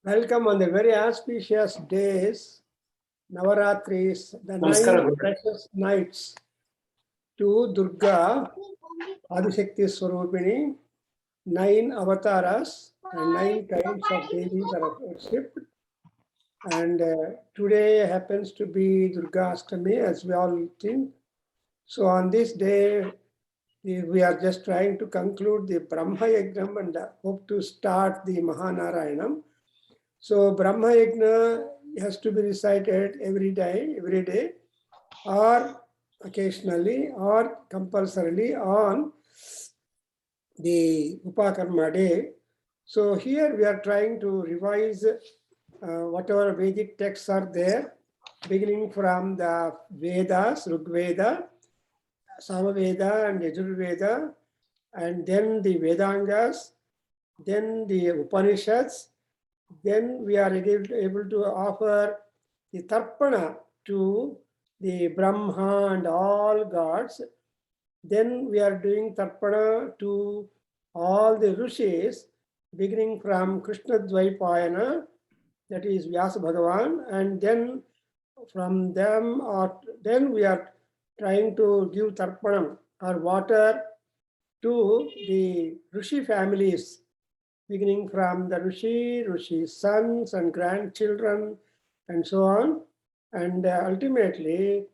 Welcome on the very auspicious days, Navaratris, the Namaskara, 9 Guru. precious nights to Durga, Adishakti Swarupini, 9 avatars and 9 kinds of Devis are worshipped. And today happens to be Durga Ashtami, as we all think. So on this day, we are just trying to conclude the Brahma Yajnam and hope to start the Mahanarayanam. So Brahma Yajna has to be recited every day, or occasionally, or compulsorily on the Upakarma day. So here we are trying to revise whatever Vedic texts are there, beginning from the Vedas, Rigveda, Samaveda and Yajurveda, and then the Vedangas, then the Upanishads. Then we are able to offer the Tarpana to the Brahma and all gods. Then we are doing Tarpana to all the Rishis, beginning from Krishna Dvaipayana, that is Vyasa Bhagavan, and then from them, then we are trying to give Tarpanam or water to the Rishi families, beginning from the Rishi's sons and grandchildren, and so on. And ultimately,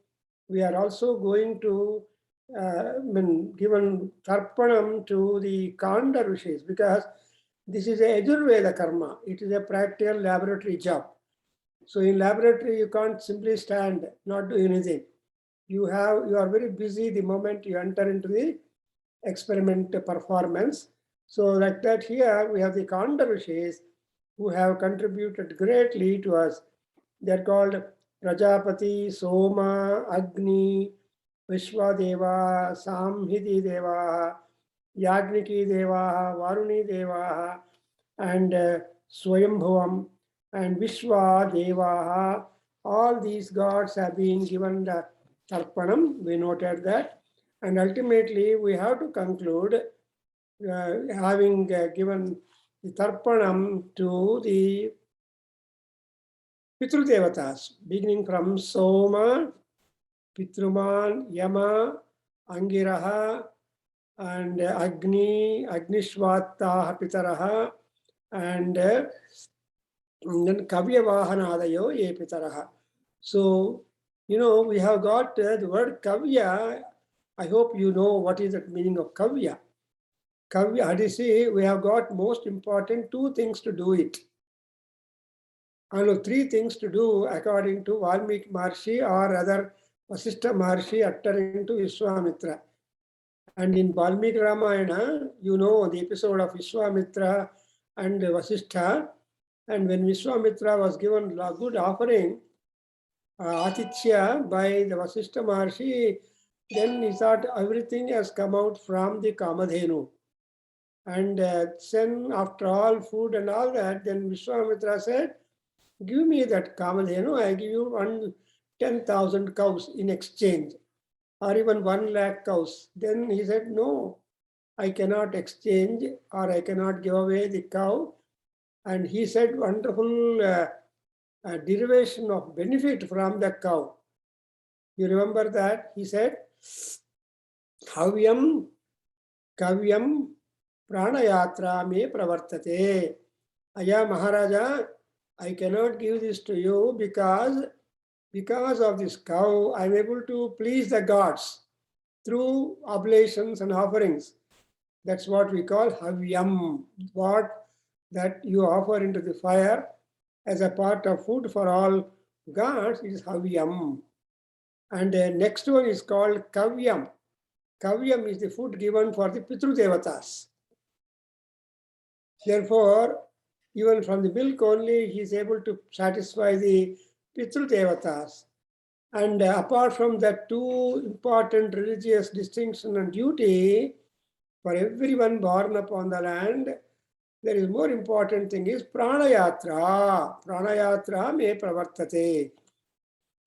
we are also going to given Tarpanam to the Kanda Rishis, because this is a Yajurveda karma. It is a practical laboratory job. So in laboratory, you can't simply stand, not do anything. You are very busy the moment you enter into the experiment performance. So like that here, we have the Kanda Rishis who have contributed greatly to us. They're called Prajapati, Soma, Agni, Vishwadeva, Samhiti Deva, Yagniki Deva, Varuni Deva, and Swayambhuvam and Vishwa Deva. All these gods have been given the Tarpanam. We noted that. And ultimately, we have to conclude having given the Tarpanam to the Pitru Devatas, beginning from Soma, Pitruman, Yama, Angiraha, and Agni, Agnishwataha Pitaraha, and then Kavya Vahanadayo Ye Pitaraha. So, we have got the word Kavya. I hope you know what is the meaning of Kavya. Kavya, Hadisi, we have got most important 2 things to do it. I know 3 things to do according to Valmiki Maharshi or rather Vasishtha Maharshi uttering to Vishwamitra. And in Valmiki Ramayana, the episode of Vishwamitra and Vasishtha. And when Vishwamitra was given a good offering, Atitya by the Vasishtha Maharshi, then he thought everything has come out from the Kamadhenu. And then after all food and all that, then Vishwamitra said, give me that Kamadhenu, I give you 10,000 cows in exchange, or even 1 lakh cows. Then he said, no, I cannot exchange or I cannot give away the cow. And he said wonderful derivation of benefit from the cow. You remember that? He said, Havyam Kavyam Pranayatra me pravartate. Aya Maharaja, I cannot give this to you because of this cow, I'm able to please the gods through oblations and offerings. That's what we call Havyam, what that you offer into the fire as a part of food for all gods is Havyam. And the next one is called Kavyam. Kavyam is the food given for the Pitru Devatas. Therefore, even from the milk only, he is able to satisfy the Pitru Devatas. And apart from that 2 important religious distinction and duty, for everyone born upon the land, there is more important thing is Pranayatra. Pranayatra me pravartate.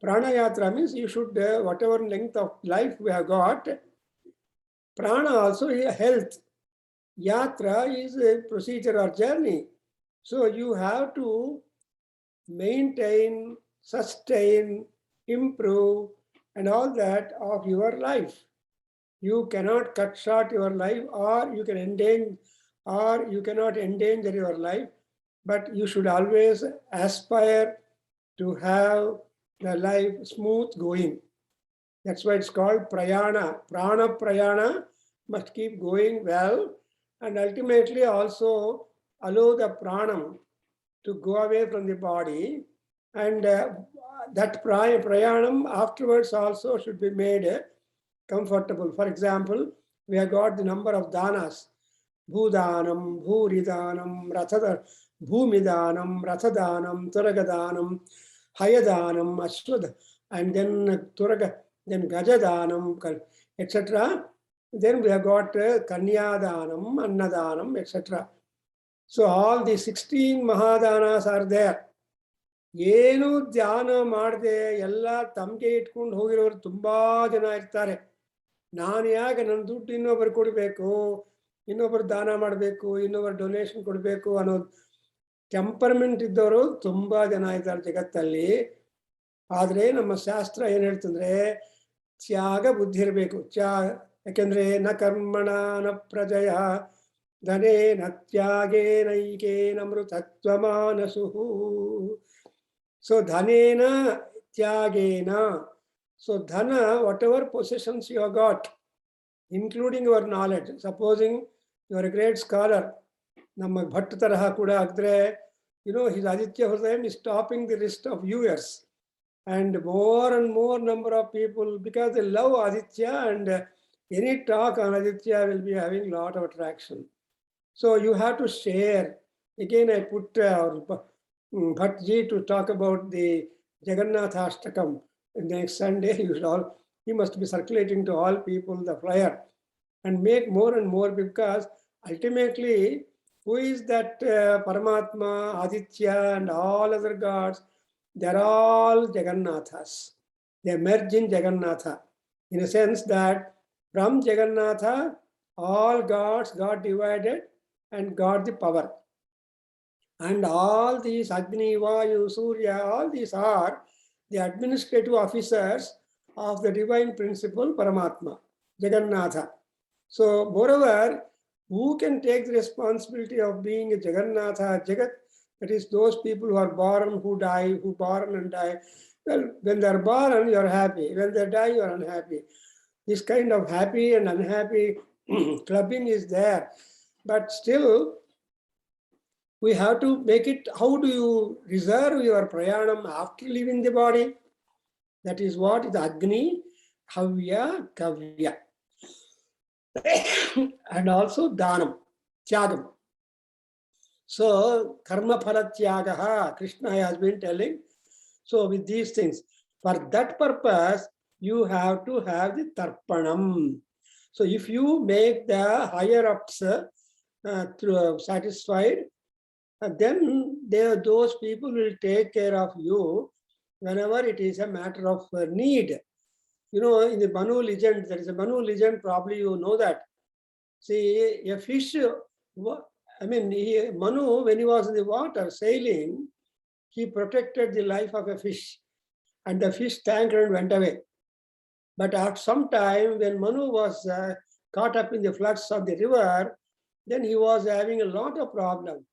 Pranayatra means you should, whatever length of life we have got, prana also is health. Yatra is a procedure or journey. So you have to maintain, sustain, improve, and all that of your life. You cannot cut short your life, or you can endanger, or you cannot endanger your life, but you should always aspire to have the life smooth going. That's why it's called prayana. Prana prayana must keep going well, and ultimately also allow the pranam to go away from the body, and that prayanam afterwards also should be made comfortable. For example, we have got the number of danas: bhudanam, bhuridanam, rathada, bhumidanam, rathadanam, turagadanam, hayadanam, ashwada, and then turaga, then gajadanam, etc. Then we have got kanyadanam, annadanam, etc. So all the 16 mahadanas are there. ಏನು ಧ್ಯಾನ ಮಾಡದೆ ಎಲ್ಲ ತಮಗೆ ಇಟ್ಕೊಂಡು ಹೋಗಿರೋರು ತುಂಬಾ ಜನ ಇರ್ತಾರೆ. ನಾನು ಯಾಕೆ ನನ್ನ ದುಡ್ಡು ಇನ್ನೊಬ್ಬರು ಕೊಡಬೇಕು, ಇನ್ನೊಬ್ಬರು ದಾನ ಮಾಡಬೇಕು, ಇನ್ನೊಬ್ಬರು ಡೊನೇಷನ್ ಕೊಡಬೇಕು ಅನ್ನೋದು ಟೆಂಪರ್ಮೆಂಟ್ ಇದ್ದವರು ತುಂಬಾ ಜನ ಇದ್ದಾರೆ ಜಗತ್ತಲ್ಲಿ. ಆದರೆ ನಮ್ಮ ಶಾಸ್ತ್ರ ಏನು ಹೇಳ್ತಂದ್ರೆ ತ್ಯಾಗ ಬುದ್ಧಿ ಇರಬೇಕು. ಯಾಕೆಂದ್ರೆ ನ ಕರ್ಮಣ ನ ಪ್ರಜಯ ಧನೇ ನ ತ್ಯಾಗೇ ನೈಕೇನ ಮೃತತ್ವಮಾನಸು. So dhanena tyagena. So dhana, whatever possessions you have got, including your knowledge. Supposing you are a great scholar, ನಮ್ಮ ಭಟ್ ತರಹ ಕೂಡ ಆಗಿದ್ರೆ, his Aditya Hridayam is topping the list of viewers. And more number of people, because they love Aditya, and any talk on Aditya will be having a lot of attraction. So you have to share. Again, I put Bhattji to talk about the Jagannatha Ashtakam. And next Sunday, he must be circulating to all people the flyer and make more and more, because ultimately, who is that Paramatma, Aditya, and all other gods? They're all Jagannathas. They merge in Jagannatha, in a sense that from Jagannatha, all gods got divided and got the power. And all these Agni, Vayu, Surya, all these are the administrative officers of the divine principle Paramatma, Jagannatha. So moreover, who can take the responsibility of being a Jagannatha, Jagat? That is those people who are born, who die, who born and die. Well, when they are born, you are happy. When they die, you are unhappy. This kind of happy and unhappy clubbing is there. But still, we have to make it. How do you reserve your prayanam after leaving the body? That is what is Agni, Havya, Kavya. And also Dhanam, Tyagam. So, Karma Phala Tyagaha, Krishna has been telling. So, with these things, for that purpose, you have to have the Tarpanam. So, if you make the higher ups satisfied, then those people will take care of you whenever it is a matter of need. In the Manu legend, there is a Manu legend, probably you know that. See, a fish, Manu, when he was in the water sailing, he protected the life of a fish, and the fish tanked and went away. But after some time, when Manu was caught up in the floods of the river, then he was having a lot of problems.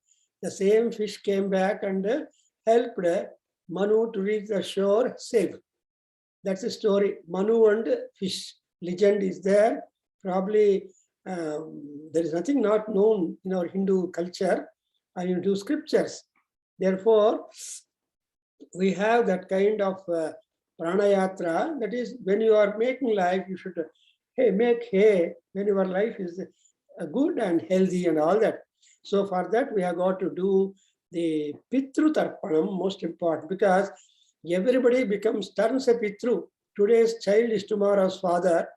The same fish came back and helped Manu to reach the shore safe. That's the story. Manu and fish legend is there. Probably there is nothing not known in our Hindu culture or Hindu scriptures. Therefore, we have that kind of pranayatra. That is, when you are making life, you should make hay when your life is good and healthy and all that. So for that, we have got to do the Pitru Tarpanam, most important, because everybody turns a Pitru. Today's child is tomorrow's father,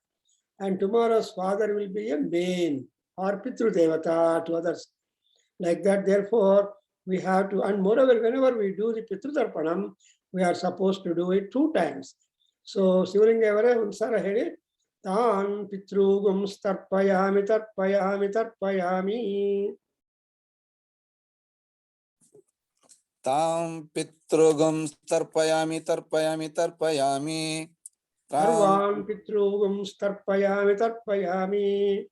and tomorrow's father will be a main or Pitru Devata to others. Like that, therefore, we have to, and moreover, whenever we do the Pitru Tarpanam, we are supposed to do it 2 times. So, Sivalingavara Unsara Hede, Tan Pitrugum Tarpayami. Tam pitrugam tarpayami tarpayami tarpayami. Sarvam pitrugam starpayami tarpayami.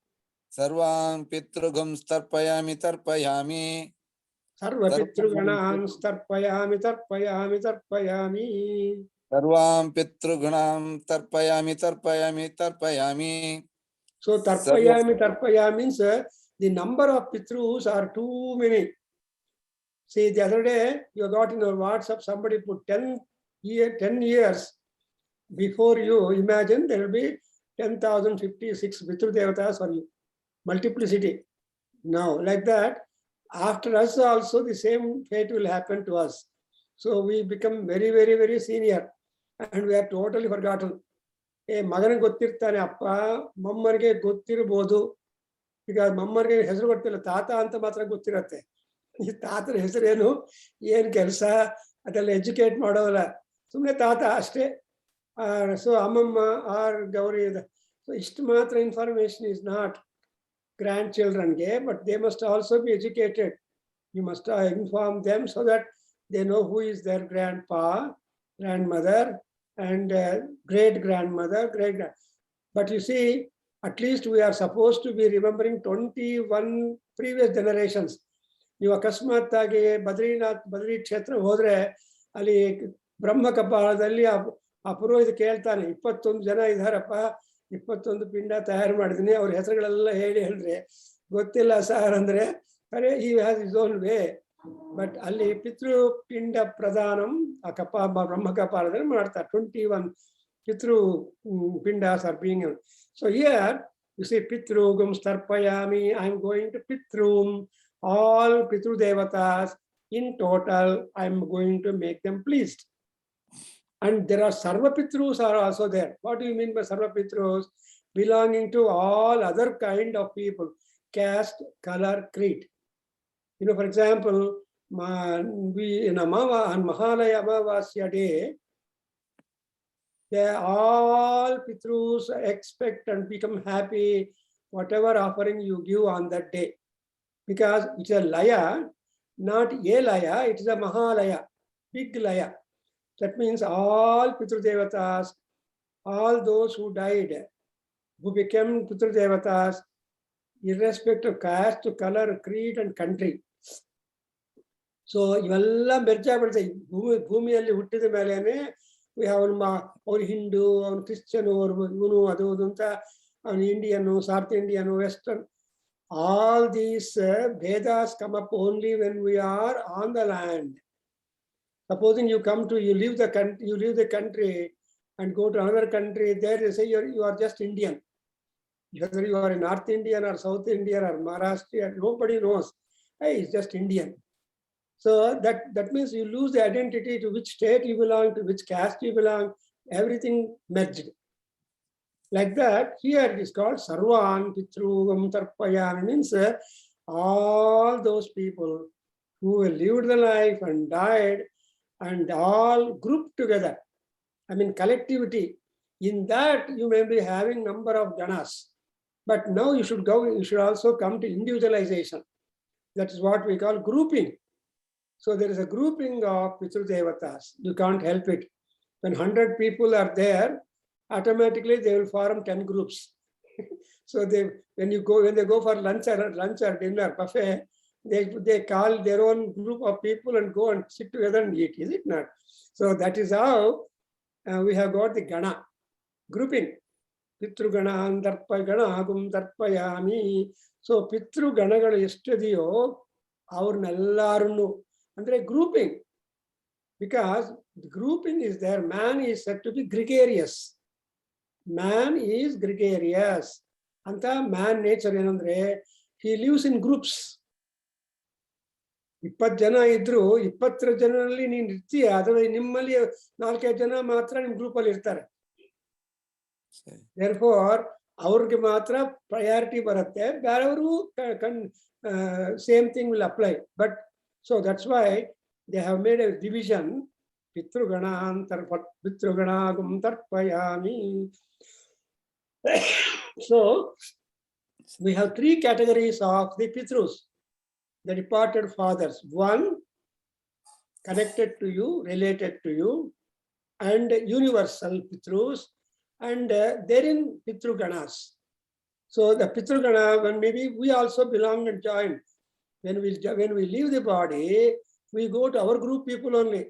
Sarvam pitrugam tarpayami tarpayami. Sarva pitruganam starpayami tarpayami tarpayami. Sarvam pitrugunam tarpayami tarpayami tarpayami. So tarpayami tarpayami means the number of pitrus are too many. See, the other day you got in your WhatsApp, somebody put 10 years before you. Imagine there will be 10,056 Pitru Devatas for you. Multiplicity. Now, like that, after us also the same fate will happen to us. So we become very, very, very senior and we are totally forgotten. Hey, Magan Gotirtane Appa, Mammarge Gotirbodu, because Mammarge Hezru Gotila Tata Anta Matra Gotirate. ಈ ತಾತನ ಹೆಸರೇನು, ಏನು ಕೆಲಸ, ಅದೆಲ್ಲ educate ಮಾಡೋಲ್ಲ, ಸುಮ್ಮನೆ ತಾತ ಅಷ್ಟೇ. ಸೊ ಅಮ್ಮಮ್ಮ ಆರ್ ಗೌರಿ, ಸೊ ಇಷ್ಟು ಮಾತ್ರ ಇನ್ಫಾರ್ಮೇಶನ್ ಇಸ್ ನಾಟ್ ಗ್ರ್ಯಾಂಡ್ ಚಿಲ್ಡ್ರನ್ಗೆ, but they must also be educated. You must inform them so that they know who is their grandpa, grandmother and great grandmother, great grand. But you see, at least we are supposed to be remembering 21 previous generations. ನೀವು ಅಕಸ್ಮಾತ್ತಾಗಿ ಬದ್ರಿ ಕ್ಷೇತ್ರ ಹೋದ್ರೆ ಅಲ್ಲಿ ಬ್ರಹ್ಮ ಕಪಾಳದಲ್ಲಿ ಆ ಪುರೋಹಿತ ಕೇಳ್ತಾನೆ, 21 ಜನ ಇದಾರಪ್ಪ, 21 ಪಿಂಡ ತಯಾರು ಮಾಡಿದೀನಿ, ಅವ್ರ ಹೆಸರುಗಳೆಲ್ಲ ಹೇಳ್ರಿ. ಗೊತ್ತಿಲ್ಲ ಸರ್ ಅಂದ್ರೆ, ಅರೆ he has is own way. But ಅಲ್ಲಿ ಪಿತೃ ಪಿಂಡ ಪ್ರದಾನಂ ಆ ಬ್ರಹ್ಮ ಕಪಾಳದಲ್ಲಿ ಮಾಡ್ತಾರೆ. 21 pitru pindas are being. So here you see ಪಿತೃಗಂ starpayami, I am going to pitrum. All Pitru Devatas in total, I am going to make them pleased. And there are Sarva Pitrus are also there. What do you mean by Sarva Pitrus? Belonging to all other kind of people, caste, color, creed. You know, for example, we in on Mahalaya Amavasya day, they all Pitrus expect and become happy whatever offering you give on that day. Because it's a laya, not a laya, it is a Mahalaya, big laya. That means all Pitru Devatas, all those who died, who became Pitru Devatas, irrespective of caste, color, creed and country. So, ivellla merja bidte bhumiyalli huttida melene we have or Hindu, or Christian, or adu anta, or Indian, South Indian, Western. All these Vedas come up only when we are on the land. Supposing you leave the country and go to another country, there they say you are just Indian. Whether you are in North Indian or South Indian or Maharashtrian, nobody knows. Hey, it's just Indian. So that means you lose the identity to which state you belong, to which caste you belong, everything merged. Like that, here it is called Sarvan Pitrugam Tarpayami, means all those people who lived the life and died and all grouped together. I mean collectivity. In that you may be having number of ganas. But now you should also come to individualization. That is what we call grouping. So there is a grouping of Pitru Devatas. You can't help it. When 100 people are there, automatically they will form 10 groups. So when they go for lunch or dinner buffet, they call their own group of people and go and sit together and eat, is it not? So that is how we have got the gana grouping. Pitru gana andarpa gana agum darpayami. So Pitru ganagalu estidiyo avarnellarunu andre grouping, because the grouping is there. Man is said to be gregarious. Man is gregarious. Anta man nature enandre he lives in groups. 20 ಜನ ಇದ್ರು 20 ಜನರಲ್ಲಿ ನೀನು ಇರ್ತೀಯ, ಅಥವಾ ನಿಮ್ಮಲ್ಲಿ 4-5 ಜನ ಮಾತ್ರ ನಿಮ್ಮ ಗ್ರೂಪ್ ಅಲ್ಲಿ ಇರ್ತಾರೆ. therefore ಅವ್ರಿಗೆ ಮಾತ್ರ ಪ್ರಯಾರಿಟಿ ಬರುತ್ತೆ, ಬೇರೆಯವರು same thing will apply. But so that's why they have made a division. Pitruganagum tarpayami. So we have 3 categories of the Pitrus, the departed fathers. One, connected to you, related to you, and universal Pitrus, and therein Pitru Ganas. So the Pitru Gana, when maybe we also belong and join. When we leave the body, we go to our group people only.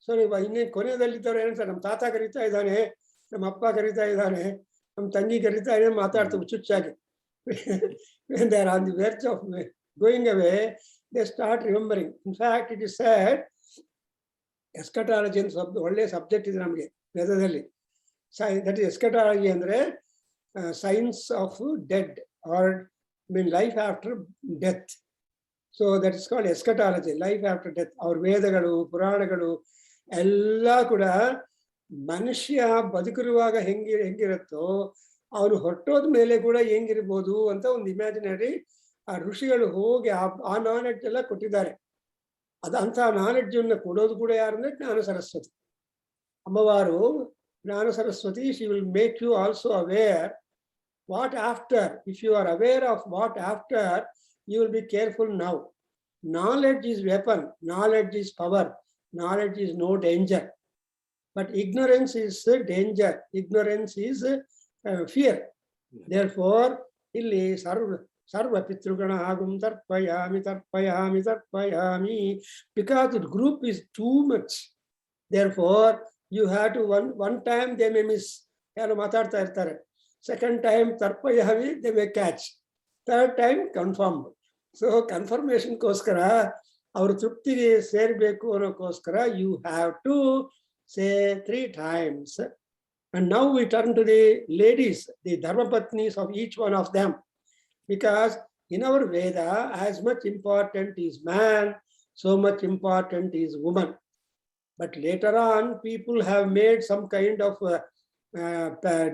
So ಇನ್ನೇನು ಕೊನೆಯದಲ್ಲಿದ್ದವ್ರು ಏನು sir, ನಮ್ಮ ತಾತ ಕರೀತಾ ಇದ್ದಾನೆ, ನಮ್ಮ ಅಪ್ಪ ಕರೀತಾ ಇದ್ದಾನೆ, ನಮ್ಮ ತಂಗಿ ಕರೀತಾ ಇದೆ, ಮಾತಾಡ್ತಾರೆ ಹುಚ್ಚುಚ್ಚಾಗಿ. When they are on the verge of going away, they start remembering. In fact, it is said, ಎಸ್ಕಟಾಲಜಿ ಅಂತ ಒಳ್ಳೆ ಸಬ್ಜೆಕ್ಟ್ ಇದೆ ನಮಗೆ ವೇದದಲ್ಲಿ. ದಟ್ ಇಸ್ ಎಸ್ಕಟಾಲಜಿ ಅಂದ್ರೆ science of dead or mean life after death. So that is called eschatology, life after death. ಅವ್ರ ವೇದಗಳು, ಪುರಾಣಗಳು ಎಲ್ಲ ಕೂಡ ಮನುಷ್ಯ ಬದುಕಿರುವಾಗ ಹೆಂಗಿರುತ್ತೋ ಅವನು ಹೊರಟೋದ ಮೇಲೆ ಕೂಡ ಹೆಂಗಿರ್ಬೋದು ಅಂತ ಒಂದು ಇಮ್ಯಾಜಿನರಿ ಆ ಋಷಿಗಳು ಹೋಗಿ ಆ ನಾಲೆಡ್ಜ್ ಎಲ್ಲ ಕೊಟ್ಟಿದ್ದಾರೆ. ಅಂತ ನಾಲೆಡ್ಜ್ ಅನ್ನು ಕೊಡೋದು ಕೂಡ ಯಾರಂದ್ರೆ ಜ್ಞಾನ ಸರಸ್ವತಿ ಅಮ್ಮವಾರು. Jnana Saraswati, she will make you also aware what after. If you are aware of what after, you will be careful now. Knowledge is weapon, knowledge is power, knowledge is no danger. But ignorance is danger, ignorance is fear. Therefore, illi sarva pitrugana agum tarpayami tarpayami tarpayami, because the group is too much. Therefore, you have to one time they may miss, yaru matarta irtare. Second time tarpayami they may catch. Third time confirm. So confirmation koskara avaru truptige serbeku annokoskara you have to say 3 times. And now we turn to the ladies, the dharmapatnis of each one of them, because in our Veda, as much important is man, so much important is woman. But later on, people have made some kind of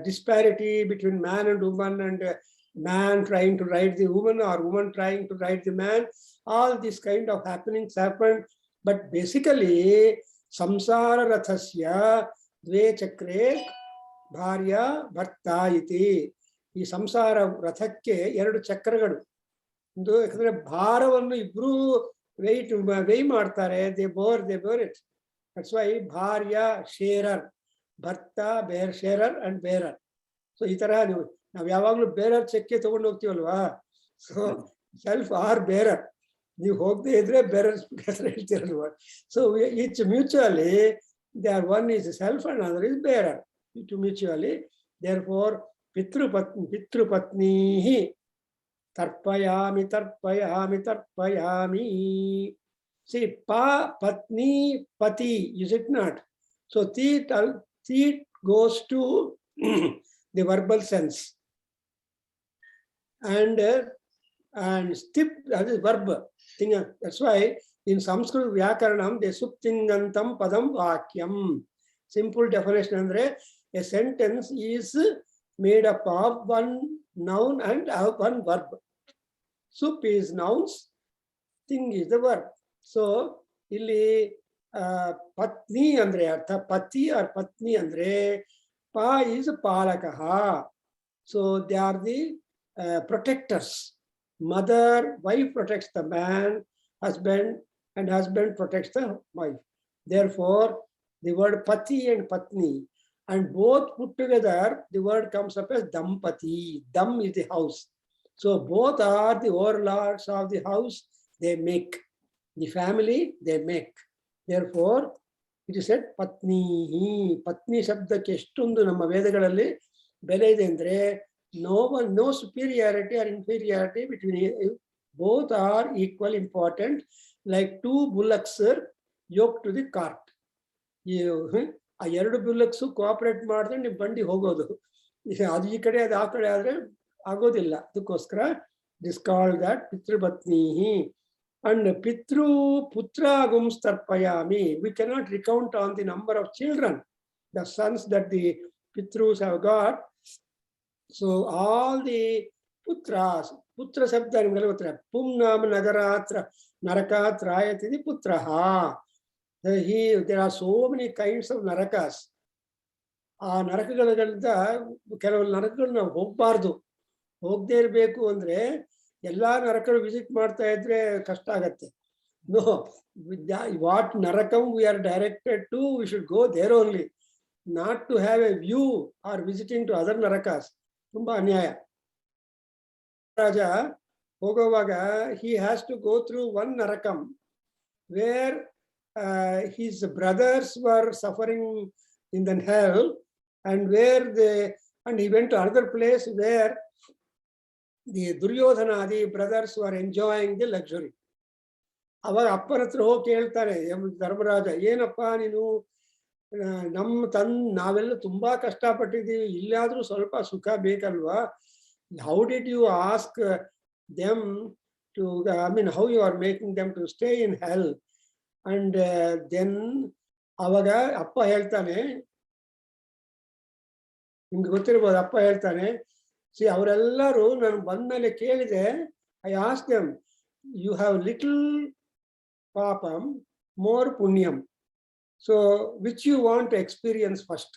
disparity between man and woman, and man trying to ride the woman or woman trying to ride the man. All these kind of happenings happen. But basically, samsara rathasya dve chakre bharya bharta iti. ಈ ಸಂಸಾರ ರಥಕ್ಕೆ 2 ಚಕ್ರಗಳು. ಒಂದು ಯಾಕಂದ್ರೆ ಭಾರವನ್ನು ಇಬ್ರು weigh ಮಾಡ್ತಾರೆ. They bore it. That's why bharya sharer, bharta sharer and bearer. So ಈ ತರ ನಾವು ಯಾವಾಗ್ಲೂ ಬೇರರ್ ಚೆಕ್ಕೆ ತಗೊಂಡು ಹೋಗ್ತೀವಲ್ವಾ. So self or bearer. ನೀವು ಹೋಗದೆ ಇದ್ರೆ ಬೇರರ್ ಹೇಳ್ತೀರಲ್ವಾ. So each mutually they are, one is self and other is bearer to mutually. Therefore ಪಿತೃಪತ್ನಿ ತರ್ಪಯಾಮಿ ತರ್ಪಯಾಮಿ ತರ್ಪಯಾಮಿ. ಸಿ ಪತ್ನಿ ಪತಿ, is it not? So tit goes to the verbal sense, and stip, that is verb thing. That's why in Sanskrit Vyakaranam they suptingantam padam vakyam. Simple definition andre a sentence is made up of one noun and one verb. Sup is nouns, thing is the verb. So illi patni andre artha pati or patni andre pa is palakaha. So they are the protectors. Mother, wife protects the man, husband, and husband protects the wife. Therefore, the word pati and patni, and both put together, the word comes up as dampati. Dam is the house. So both are the overlords of the house. They make the family, they make. Therefore, it is said patnihi. Patni ಶಬ್ದಕ್ಕೆ ಎಷ್ಟೊಂದು ನಮ್ಮ ವೇದಗಳಲ್ಲಿ ಬೆಲೆ ಇದೆ ಅಂದ್ರೆ, no superiority or inferiority between, both are equal important, like 2 bullocks yoked to the cart. ಆ 2 bullocks cooperate ಮಾಡಿದ್ರೆ ನಿಮ್ ಬಂಡಿ ಹೋಗೋದು. ಅದು ಈ ಕಡೆ ಅದು ಆ ಕಡೆ ಆದ್ರೆ ಆಗೋದಿಲ್ಲ. ಅದಕ್ಕೋಸ್ಕರ ದಿಸ್ ಕಾಲ್ಡ್ ದಟ್ ಪಿತೃಪತ್ನಿಹಿ. And pitru putragum starpayami. We cannot recount on the number of children, the sons that the pitrus have got. So all the putras, putra shabda nimgale gottira. Pumnam nagaratra narakat rayati putraha. There are so many kinds of narakas. ಆ ನರಕಗಳಿಂದ ಕೆಲವು ನರಕಗಳು ನಾವು ಹೋಗ್ಬಾರ್ದು. ಹೋಗದೇ ಇರಬೇಕು ಅಂದ್ರೆ ಎಲ್ಲಾ ನರಕಗಳು visit ಮಾಡ್ತಾ ಇದ್ರೆ ಕಷ್ಟ ಆಗತ್ತೆ. No, what Narakam we are directed to, we should go there only, not to have a view or visiting to other Narakas. Tumba Anyaya. Raja, Hogovaga, he has to go through one Narakam where his brothers were suffering in the hell, and he went to another place where the Duryodhanadi brothers were enjoying the luxury. ಅವಾಗ ಅಪ್ಪನ ಹತ್ರ ಹೋಗಿ ಕೇಳ್ತಾರೆ ಧರ್ಮರಾಜ, ಏನಪ್ಪ ನೀನು ನಾವೆಲ್ಲ ತುಂಬಾ ಕಷ್ಟಪಟ್ಟಿದ್ದೀವಿ, ಇಲ್ಲಾದ್ರೂ ಸ್ವಲ್ಪ ಸುಖ ಬೇಕಲ್ವಾ? How did you ask them to, I mean how you are making them to stay in hell? And then ಅವಾಗ ಅಪ್ಪ ಹೇಳ್ತಾನೆ, ನಿಮ್ಗೆ ಗೊತ್ತಿರ್ಬೋದು, ಅಪ್ಪ ಹೇಳ್ತಾನೆ, ಸಿ ಅವರೆಲ್ಲರೂ ನಾನು ಬಂದ್ಮೇಲೆ ಕೇಳಿದೆ, I ask them, you have little papam, more punyam. So, which you want to experience first?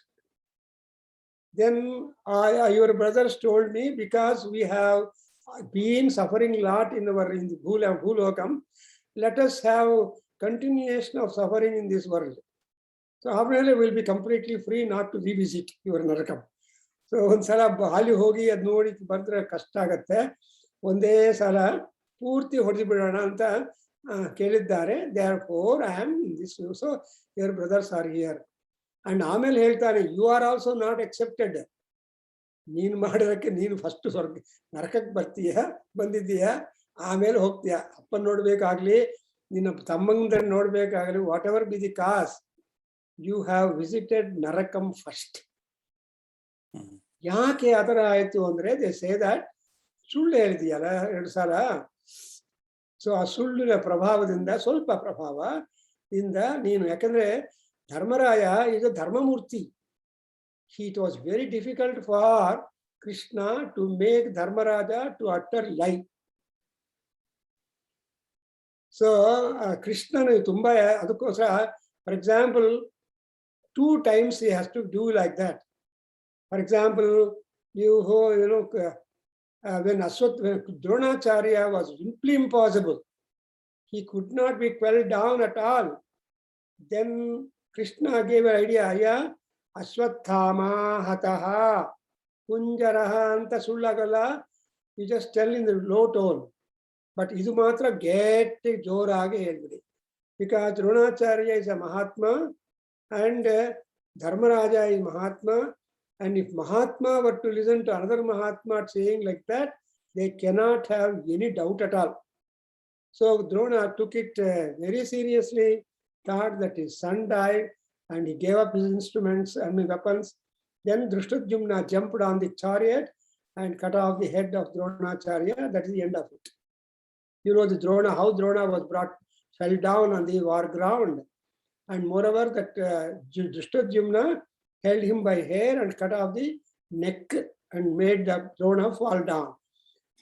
Then your brothers told me, because we have been suffering a lot in the Bhulokam, let us have continuation of suffering in this world. So, after we will be completely free not to revisit your Narakam. So, one sala ali hogi ad nodi bandre kashta agತ್ತೆ, ಒಂದೇ ಸಲ ಪೂರ್ತಿ ಹೊಡೆದು ಬಿಡೋಣ ಅಂತ ಕೇಳಿದ್ದಾರೆ. therefore I am in this, so your brothers are here. and ಆಮೇಲೆ ಹೇಳ್ತಾನೆ, you are also not accepted. ನೀನು ಮಾಡೋದಕ್ಕೆ ನೀನು ಫಸ್ಟ್ ಸ್ವರ್ಗ ನರಕಕ್ಕೆ ಬಂದಿದ್ದೀಯ, ಆಮೇಲೆ ಹೋಗ್ತೀಯ. ಅಪ್ಪನ ನೋಡ್ಬೇಕಾಗ್ಲಿ, ನಿನ್ನ ತಮ್ಮಂದ್ರ ನೋಡ್ಬೇಕಾಗ್ಲಿ, whatever be the cause, you have visited narakam first. ಯಾಕೆ ಆ ಥರ ಆಯ್ತು ಅಂದ್ರೆ, ದೇ ಸೇ ದಟ್ ಸುಳ್ಳು ಹೇಳಿದೀಯಲ್ಲ 2 ಸಲ, ಸೊ ಆ ಸುಳ್ಳಿನ ಪ್ರಭಾವದಿಂದ, ಸ್ವಲ್ಪ ಪ್ರಭಾವದಿಂದ ನೀನು, ಯಾಕಂದ್ರೆ ಧರ್ಮರಾಯ ಈಗ ಧರ್ಮಮೂರ್ತಿ. It was very difficult for Krishna to make Dharmaraja to utter lie. So ಕೃಷ್ಣನು ತುಂಬಾ, ಅದಕ್ಕೋಸ್ಕರ for example 2 times he has to do like that. For example, when Dronacharya was simply impossible, he could not be quelled down at all. Then Krishna gave an idea, Aya, Ashwathama hataha kunjaraha anta sullagala. You just tell in the low tone, but idu matra get jorage helbidi, because Dronacharya is a Mahatma and Dharmaraja is Mahatma. And if Mahatma were to listen to another Mahatma saying like that, they cannot have any doubt at all. So Drona took it very seriously, thought that his son died, and he gave up his instruments and weapons. Then Drishtadyumna jumped on the chariot and cut off the head of Dronacharya. That is the end of it. You know the Drona, how Drona was fell down on the war ground. And moreover, that Drishtadyumna held him by hair and cut off the neck and made the Drona fall down.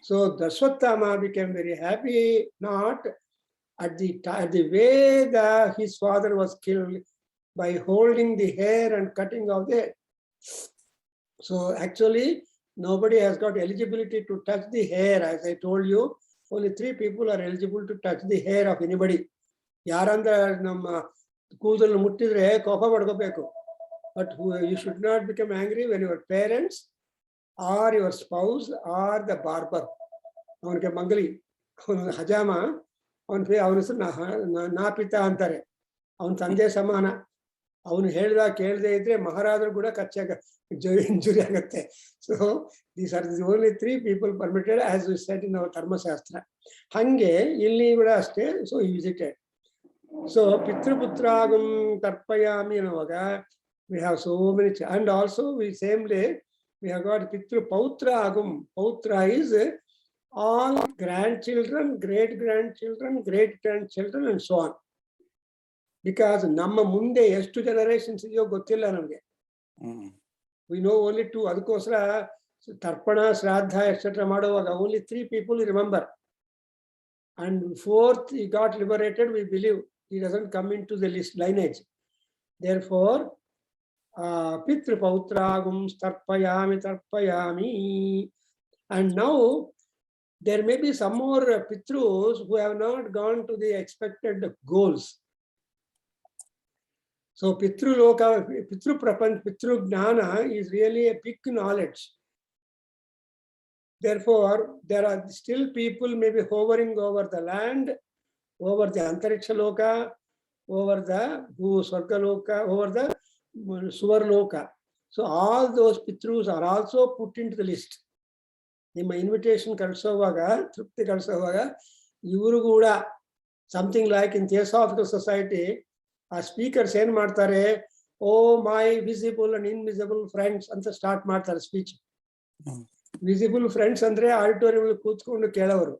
So Ashwathama became very happy, not at the way that his father was killed, by holding the hair and cutting off the head. So actually, nobody has got eligibility to touch the hair. As I told you, only 3 people are eligible to touch the hair of anybody. ಯಾರಂದ್ರೆ ನಮ್ಮ ಕೂದಲು ಮುಟ್ಟಿದ್ರೆ ಕೋಪ ಪಡ್ಕೋಬೇಕು. But you should not become angry when your parents or your spouse or the barber, ಅವನಿಗೆ ಮಂಗಲಿ, ಅವನು ಹಜಾಮ, ಅವನ ಹೆಸರು ನಾಪಿತ ಅಂತಾರೆ, ಅವನ ತಂದೆ ಸಮಾನ. ಅವನು ಹೇಳ್ದಾಗ ಕೇಳದೆ ಇದ್ರೆ ಮಹಾರಾಜರು ಕೂಡ ಇಂಜುರಿ ಆಗತ್ತೆ. So these are the only 3 people permitted, as we said in our ಧರ್ಮಶಾಸ್ತ್ರ. ಹಂಗೆ ಇಲ್ಲಿ ಕೂಡ ಅಷ್ಟೇ. ಸೊ ಈ ವಿಸಿಟೆಡ್. ಸೊ ಪಿತೃಪುತ್ರಾಗಂ ತರ್ಪಯಾಮಿ ಅನ್ನುವಾಗ we have so many, and also we same day we have got Pitru Pautra Agum. Pautra is all grandchildren, great grandchildren, great grandchildren, and so on. Because ನಮ್ಮ ಮುಂದೆ ಎಷ್ಟು generations ಇದೆಯೋ ಗೊತ್ತಿಲ್ಲ ನಮಗೆ. We know only 2. ಅದಕ್ಕೋಸ್ಕರ ತರ್ಪಣ, ಶ್ರಾದ್ದ etcetera ಮಾಡುವಾಗ only 3 people remember. And 4th he got liberated, we believe he doesn't come into the list lineage. Therefore Pitrupautragum tarpayami. And now there may be some more Pitrus who have not gone to the expected goals. So Pitru Loka, Pitru Prapanch, Pitru Gnana is really a big knowledge. Therefore, there are still people maybe hovering over the land, over the Antariksha Loka, over the Swarga Loka, over the Suvar Loka. So all those Pitrus are also put into the list. ನಿಮ್ಮ invitation ಕಳಿಸೋವಾಗ, ತೃಪ್ತಿ ಕಳಿಸೋವಾಗ ಇವರು ಕೂಡ something like in theosophical society ಆ speakers ಏನ್ ಮಾಡ್ತಾರೆ, ಓ ಮೈ visible and invisible friends ಅಂತ start ಮಾಡ್ತಾರೆ speech. Visible friends ಅಂದ್ರೆ ಆಡಿಟೋರಿಯಂ ಕೂತ್ಕೊಂಡು ಕೇಳೋರು.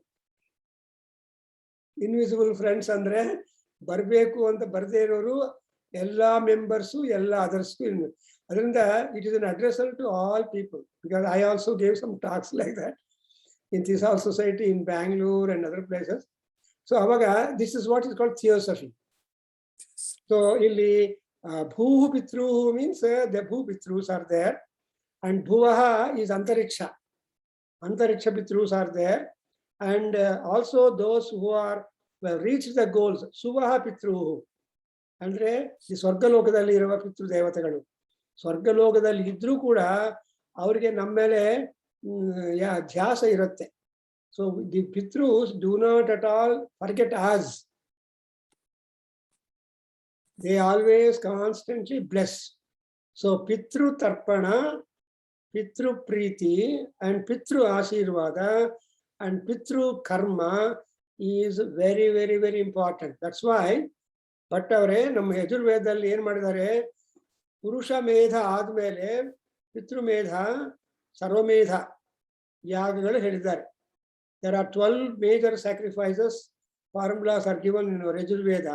ಇನ್ವಿಸಿಬಲ್ ಫ್ರೆಂಡ್ಸ್ ಅಂದ್ರೆ ಬರ್ಬೇಕು ಅಂತ ಬರ್ದೇ ಇರೋರು ಎಲ್ಲಾ ಮೆಂಬರ್ಸು, ಎಲ್ಲ ಅದರ್ಸ್ಗೂ. ಅದರಿಂದ it is an addressal to all people, because I also gave some talks like that in Theosophical Society in Bangalore and other places. So avaga this is what is called theosophy. So illi bhuhu pitru means the bhu pitrus are there, and bhuvaha is antariksha. Antariksha pitrus are there, and also those who have reached the goals, suvaha pitru andre ಈ ಸ್ವರ್ಗಲೋಕದಲ್ಲಿ ಇರುವ ಪಿತೃ ದೇವತೆಗಳು. ಸ್ವರ್ಗಲೋಕದಲ್ಲಿ ಇದ್ರೂ ಕೂಡ ಅವರಿಗೆ ನಮ್ಮ ಮೇಲೆ ಧ್ಯಾಸ ಇರುತ್ತೆ. So the pitrus do not at all forget us. They always constantly bless. So Pitru Tarpana, Pitru Preeti and Pitru Ashirvada and Pitru Karma is very, very, very important. That's why but ಅವರೇ ನಮ್ಮ ಯಜುರ್ವೇದದಲ್ಲಿ ಏನ್ ಮಾಡಿದ್ದಾರೆ, ಪುರುಷ ಮೇಧ ಆದ್ಮೇಲೆ ಪಿತೃಮೇಧ, ಸರ್ವಮೇಧ ಯಾಗಗಳು ಹೇಳಿದ್ದಾರೆ. There are 12 major sacrifices, formulas are given in Yajurveda.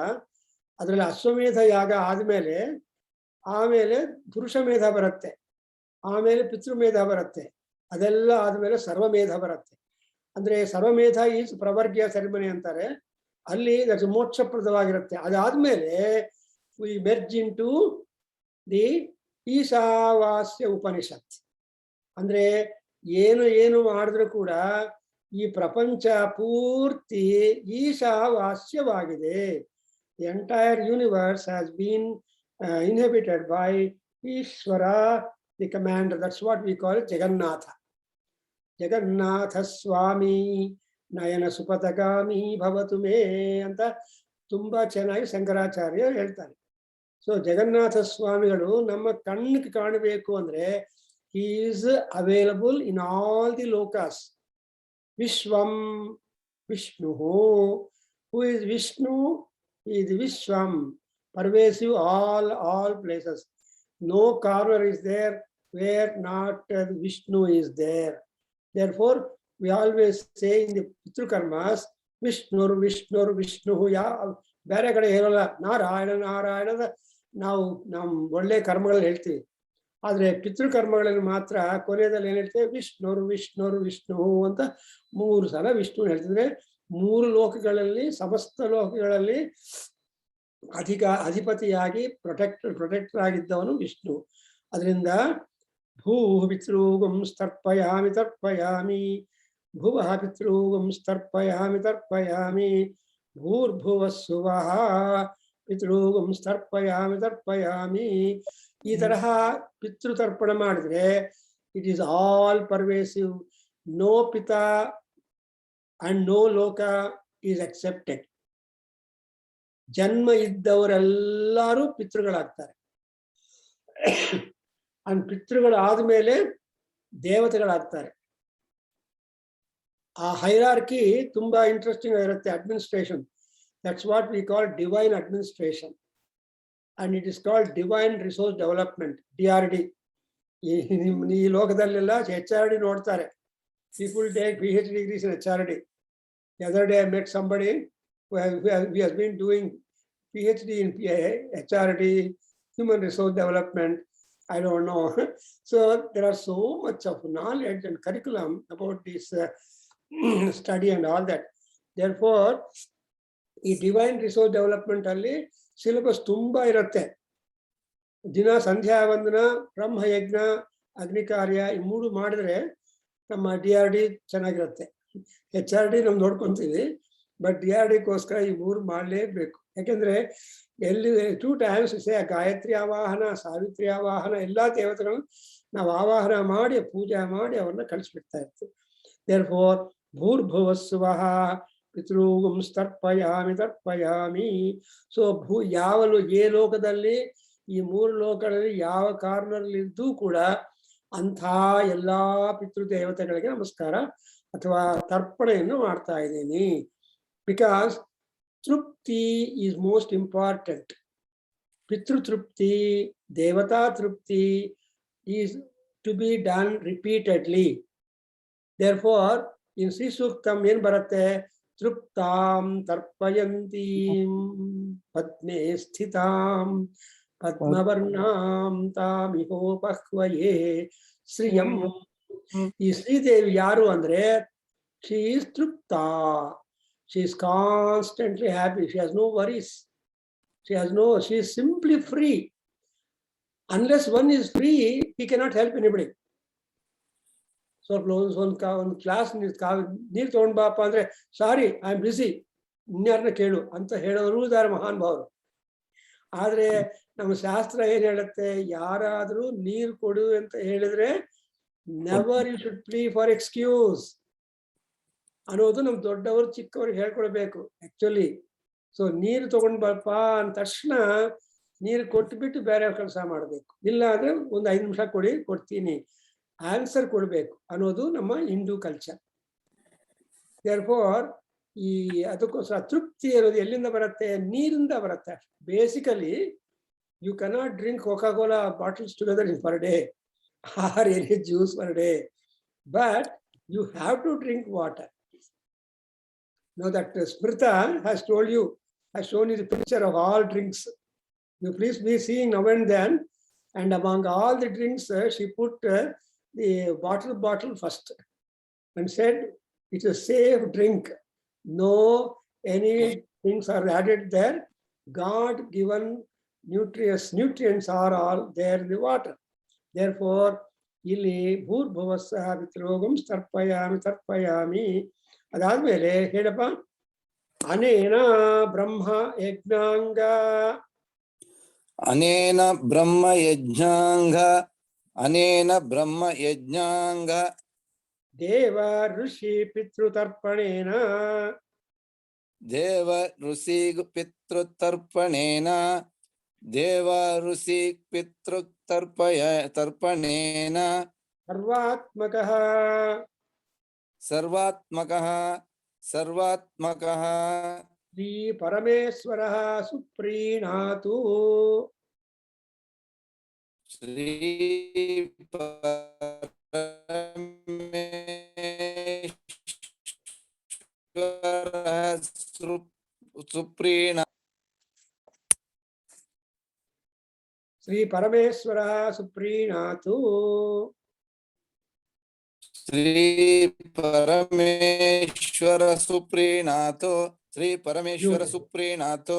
ಅದರಲ್ಲಿ ಅಶ್ವಮೇಧ ಯಾಗ ಆದ್ಮೇಲೆ ಆಮೇಲೆ ಪುರುಷ ಮೇಧ ಬರುತ್ತೆ, ಆಮೇಲೆ ಪಿತೃಮೇಧ ಬರುತ್ತೆ, ಅದೆಲ್ಲ ಆದ್ಮೇಲೆ ಸರ್ವಮೇಧ ಬರುತ್ತೆ. ಅಂದ್ರೆ ಸರ್ವಮೇಧ ಈಸ್ ಪ್ರವರ್ಗ್ಯ ಸೆರೆಮನಿ ಅಂತಾರೆ. ಅಲ್ಲಿ ಮೋಕ್ಷಪ್ರದವಾಗಿರುತ್ತೆ. ಅದಾದ್ಮೇಲೆ we merge into the Ishavasya Upanishad. ಅಂದ್ರೆ ಏನು ಮಾಡಿದ್ರು ಕೂಡ ಈ ಪ್ರಪಂಚ ಪೂರ್ತಿ ಈಶಾವಾಸ್ಯವಾಗಿದೆ. The entire universe has been inhabited by Ishwara, the commander. That's what we call it Jagannatha. ಜಗನ್ನಾಥ ಸ್ವಾಮಿ ನಯನ ಸುಪಥಗಾಮಿ ಭವತು ಮೇ ಅಂತ ತುಂಬಾ ಚೆನ್ನಾಗಿ ಶಂಕರಾಚಾರ್ಯ ಹೇಳ್ತಾರೆ. ಸೊ ಜಗನ್ನಾಥ ಸ್ವಾಮಿಗಳು ನಮ್ಮ ಕಣ್ಣಿಗೆ ಕಾಣಬೇಕು ಅಂದ್ರೆ he is available in all the lokas. Vishwam Vishnu. Who is Vishnu? He is Vishwam, pervasive all places. No corner is there where not Vishnu is there. Therefore we always say in the Pitru Karmas, Vishnur Vishnur Vishnu. ಬೇರೆ ಕಡೆ ಹೇಳಲ್ಲ, ನಾರಾಯಣ ನಾರಾಯಣ ನಾವು ಒಳ್ಳೆ ಕರ್ಮಗಳಲ್ಲಿ ಹೇಳ್ತೀವಿ. ಆದ್ರೆ ಪಿತೃಕರ್ಮಗಳಲ್ಲಿ ಮಾತ್ರ ಕೊನೆಯಲ್ಲಿ ಏನ್ ಹೇಳ್ತೇವೆ, ವಿಷ್ಣುರು ವಿಷ್ಣುರು ವಿಷ್ಣು ಅಂತ 3 ಸಲ ವಿಷ್ಣು ಹೇಳ್ತಿದ್ರೆ 3 ಲೋಕಗಳಲ್ಲಿ, ಸಮಸ್ತ ಲೋಕಗಳಲ್ಲಿ ಅಧಿಪತಿಯಾಗಿ ಪ್ರೊಟೆಕ್ಟರ್ ಆಗಿದ್ದವನು ವಿಷ್ಣು. ಅದರಿಂದ ಭೂ ಪಿತೃಗಂ ಸ್ತರ್ಪಯಾಮಿ ತರ್ಪಯಾಮಿ, ಭುವ ಪಿತೃಗಂ ಸ್ತರ್ಪಯಾಮಿ ತರ್ಪಯಾಮಿ, ಭೂರ್ಭುವ ಸುವಃ ಪಿತೃಗಂ ಸ್ತರ್ಪಯಾಮಿ ತರ್ಪಯಾಮಿ. ಈ ತರಹ ಪಿತೃತರ್ಪಣ ಮಾಡಿದ್ರೆ it is all pervasive. No pita and no loka is accepted. ಜನ್ಮ ಇದ್ದವರೆಲ್ಲರೂ ಪಿತೃಗಳಾಗ್ತಾರೆ. ಅಂಡ್ ಪಿತೃಗಳಾದ್ಮೇಲೆ ದೇವತೆಗಳಾಗ್ತಾರೆ. ಆ ಹೈರಾರ್ಕಿ ತುಂಬಾ ಇಂಟ್ರೆಸ್ಟಿಂಗ್ ಆಗಿರುತ್ತೆ. Administration, that's what we call divine administration. and it is called divine resource development, DRD. ಈ ಲೋಕದಲ್ಲೆಲ್ಲ HRD ನೋಡ್ತಾರೆ. People take PhD degrees in HRD. The other day I met somebody who has been doing PhD in HRD, human resource development. I don't know. So there are so much of knowledge and curriculum about this study and all that. Therefore, ಈ divine resource development ಅಲ್ಲಿ syllabus ತುಂಬಾ ಇರುತ್ತೆ. ದಿನ ಸಂಧ್ಯಾ ವಂದನ, ಬ್ರಹ್ಮಯಜ್ಞ, ಅಗ್ನಿ ಕಾರ್ಯ, ಈ 3 ಮಾಡಿದ್ರೆ ನಮ್ಮ DRD ಚೆನ್ನಾಗಿರುತ್ತೆ. HRD ನಾವು ನೋಡ್ಕೊಂತೀವಿ, ಬಟ್ DRDಗೋಸ್ಕರ ಈ 3 ಮಾಡಲೇಬೇಕು. ಯಾಕೆಂದ್ರೆ ಎಲ್ಲಿ 2 times ಗಾಯತ್ರಿ ಆವಾಹನ, ಸಾವಿತ್ರಿ ಆವಾಹನ, ಎಲ್ಲಾ ದೇವತೆಗಳನ್ನು ನಾವು ಆವಾಹನ ಮಾಡಿ ಪೂಜೆ ಮಾಡಿ ಅವ್ರನ್ನ ಕಳಿಸ್ಬಿಡ್ತಾ ಇರ್ತೀವಿ. Therefore, ಭೂರ್ಭುವಸ್ವಃ ಪಿತೃಗಂ ತರ್ಪಯಾಮಿ. ಸೊ ಏ ಲೋಕದಲ್ಲಿ, ಈ 3 ಲೋಕಗಳಲ್ಲಿ ಯಾವ ಕಾರ್ನರ್ಲಿ ಇದ್ದೂ ಕೂಡ ಅಂಥ ಎಲ್ಲಾ ಪಿತೃದೇವತೆಗಳಿಗೆ ನಮಸ್ಕಾರ ಅಥವಾ ತರ್ಪಣೆಯನ್ನು ಮಾಡ್ತಾ ಇದ್ದೀನಿ. ಬಿಕಾಸ್ ತೃಪ್ತಿ ಈಸ್ ಮೋಸ್ಟ್ ಇಂಪಾರ್ಟೆಂಟ್. ಪಿತೃತೃಪ್ತಿ, ದೇವತಾ ತೃಪ್ತಿ is to be done repeatedly. Therefore, in Sri Suktam ಏನ್ ಬರುತ್ತೆ? ತೃಪ್ತಾಂ ತರ್ಪಯಂತೀಂ ಪದ್ಮೇ ಸ್ಥಿತಾಂ ಪದ್ಮವರ್ಣಾಂ ತಾಮಿಹೋಪಹ್ವಯೇ ಶ್ರಿಯಂ. ಈ ಶ್ರೀದೇವಿ ಯಾರು ಅಂದ್ರೆ, she is ತೃಪ್ತಾ. She is constantly happy. She has no worries. She is simply free. Unless one is free, he cannot help anybody. ಸ್ವಲ್ಪ ಒಂದು class ನೀರು ತಗೊಂಡ್ ಬಾಪ ಅಂದ್ರೆ, ಸಾರಿ ಐ ಆಮ್ ಬಿಸಿ, ಇನ್ಯಾರನ್ನ ಕೇಳು ಅಂತ ಹೇಳೋರು ಇದ್ದಾರೆ ಮಹಾನ್ ಭಾವರು. ಆದ್ರೆ ನಮ್ಮ ಶಾಸ್ತ್ರ ಏನ್ ಹೇಳುತ್ತೆ, ಯಾರಾದ್ರೂ ನೀರು ಕೊಡು ಅಂತ ಹೇಳಿದ್ರೆ never you should plea for excuse ಅನ್ನೋದು ನಮ್ ದೊಡ್ಡವರು ಚಿಕ್ಕವ್ರಿಗೆ ಹೇಳ್ಕೊಡ್ಬೇಕು ಆಕ್ಚುಲಿ. ಸೊ ನೀರು ತಗೊಂಡ್ ಬಪ್ಪ ಅಂದ ತಕ್ಷಣ ನೀರು ಕೊಟ್ಬಿಟ್ಟು ಬೇರೆ ಕೆಲಸ ಮಾಡ್ಬೇಕು. ಇಲ್ಲ ಅಂದ್ರೆ ಒಂದು 5 ನಿಮಿಷ ಕೊಡ್ತೀನಿ ಆನ್ಸರ್ ಕೊಡ್ಬೇಕು ಅನ್ನೋದು ನಮ್ಮ ಹಿಂದೂ ಕಲ್ಚರ್. ದೇರ್ಫೋರ್ ಈ ಅದಕ್ಕೋಸ್ಕರ ತೃಪ್ತಿ ಇರೋದು ಎಲ್ಲಿಂದ ಬರುತ್ತೆ? ನೀರಿಂದ ಬರುತ್ತೆ. Basically you cannot drink Coca Cola bottles together per day or any juice per day, but you have to drink water. Now that Smrita has told you, has shown you the picture of all drinks. You please be seeing now and then, and among all the drinks, she put the bottle first and said it's a safe drink. No any things are added there. God given nutrients are all there in the water. Therefore, ಇಲ್ಲಿ ಭೂರ್ಭುವಸ್ಸಃ ಪಿತೃಗಂ ತರ್ಪಯಾಮಿ. ಅದಾದ್ಮೇಲೆ ಹೇಳಪ್ಪ, ಅನೇನ ಬ್ರಹ್ಮ ಯಜ್ಞಾಂಗ, ಅನೇನ ಬ್ರಹ್ಮ ಯಜ್ಞಾಂಗ, ಅನೇನ ಬ್ರಹ್ಮ ಯಜ್ಞಾಂಗ ದೇವ ಋಷಿ ಪಿತೃತರ್ಪಣೇನ, ದೇವ ಋಷಿ ಪಿತೃತರ್ಪಣೇನ, ದೇವ ಋಷಿ ಪಿತೃತರ್ಪಣೇನ ಸರ್ವಾತ್ಮಕಃ ಸರ್ವಾತ್ಮಕಃ ಶ್ರೀ ಪರಮೇಶ್ವರಃ ಸುಪ್ರೀಣಾತು. ಶ್ರೀ ಪರಮೇಶ್ವರಃ ಸುಪ್ರೀಣ ಶ್ರೀ ಪರಮೇಶ್ವರಃ ಸುಪ್ರೀಣಾತು. ಶ್ರೀ ಪರಮೇಶ್ವರ ಸುಪ್ರೀಣಾತು. ಶ್ರೀ ಪರಮೇಶ್ವರ ಸುಪ್ರೀಣಾತು.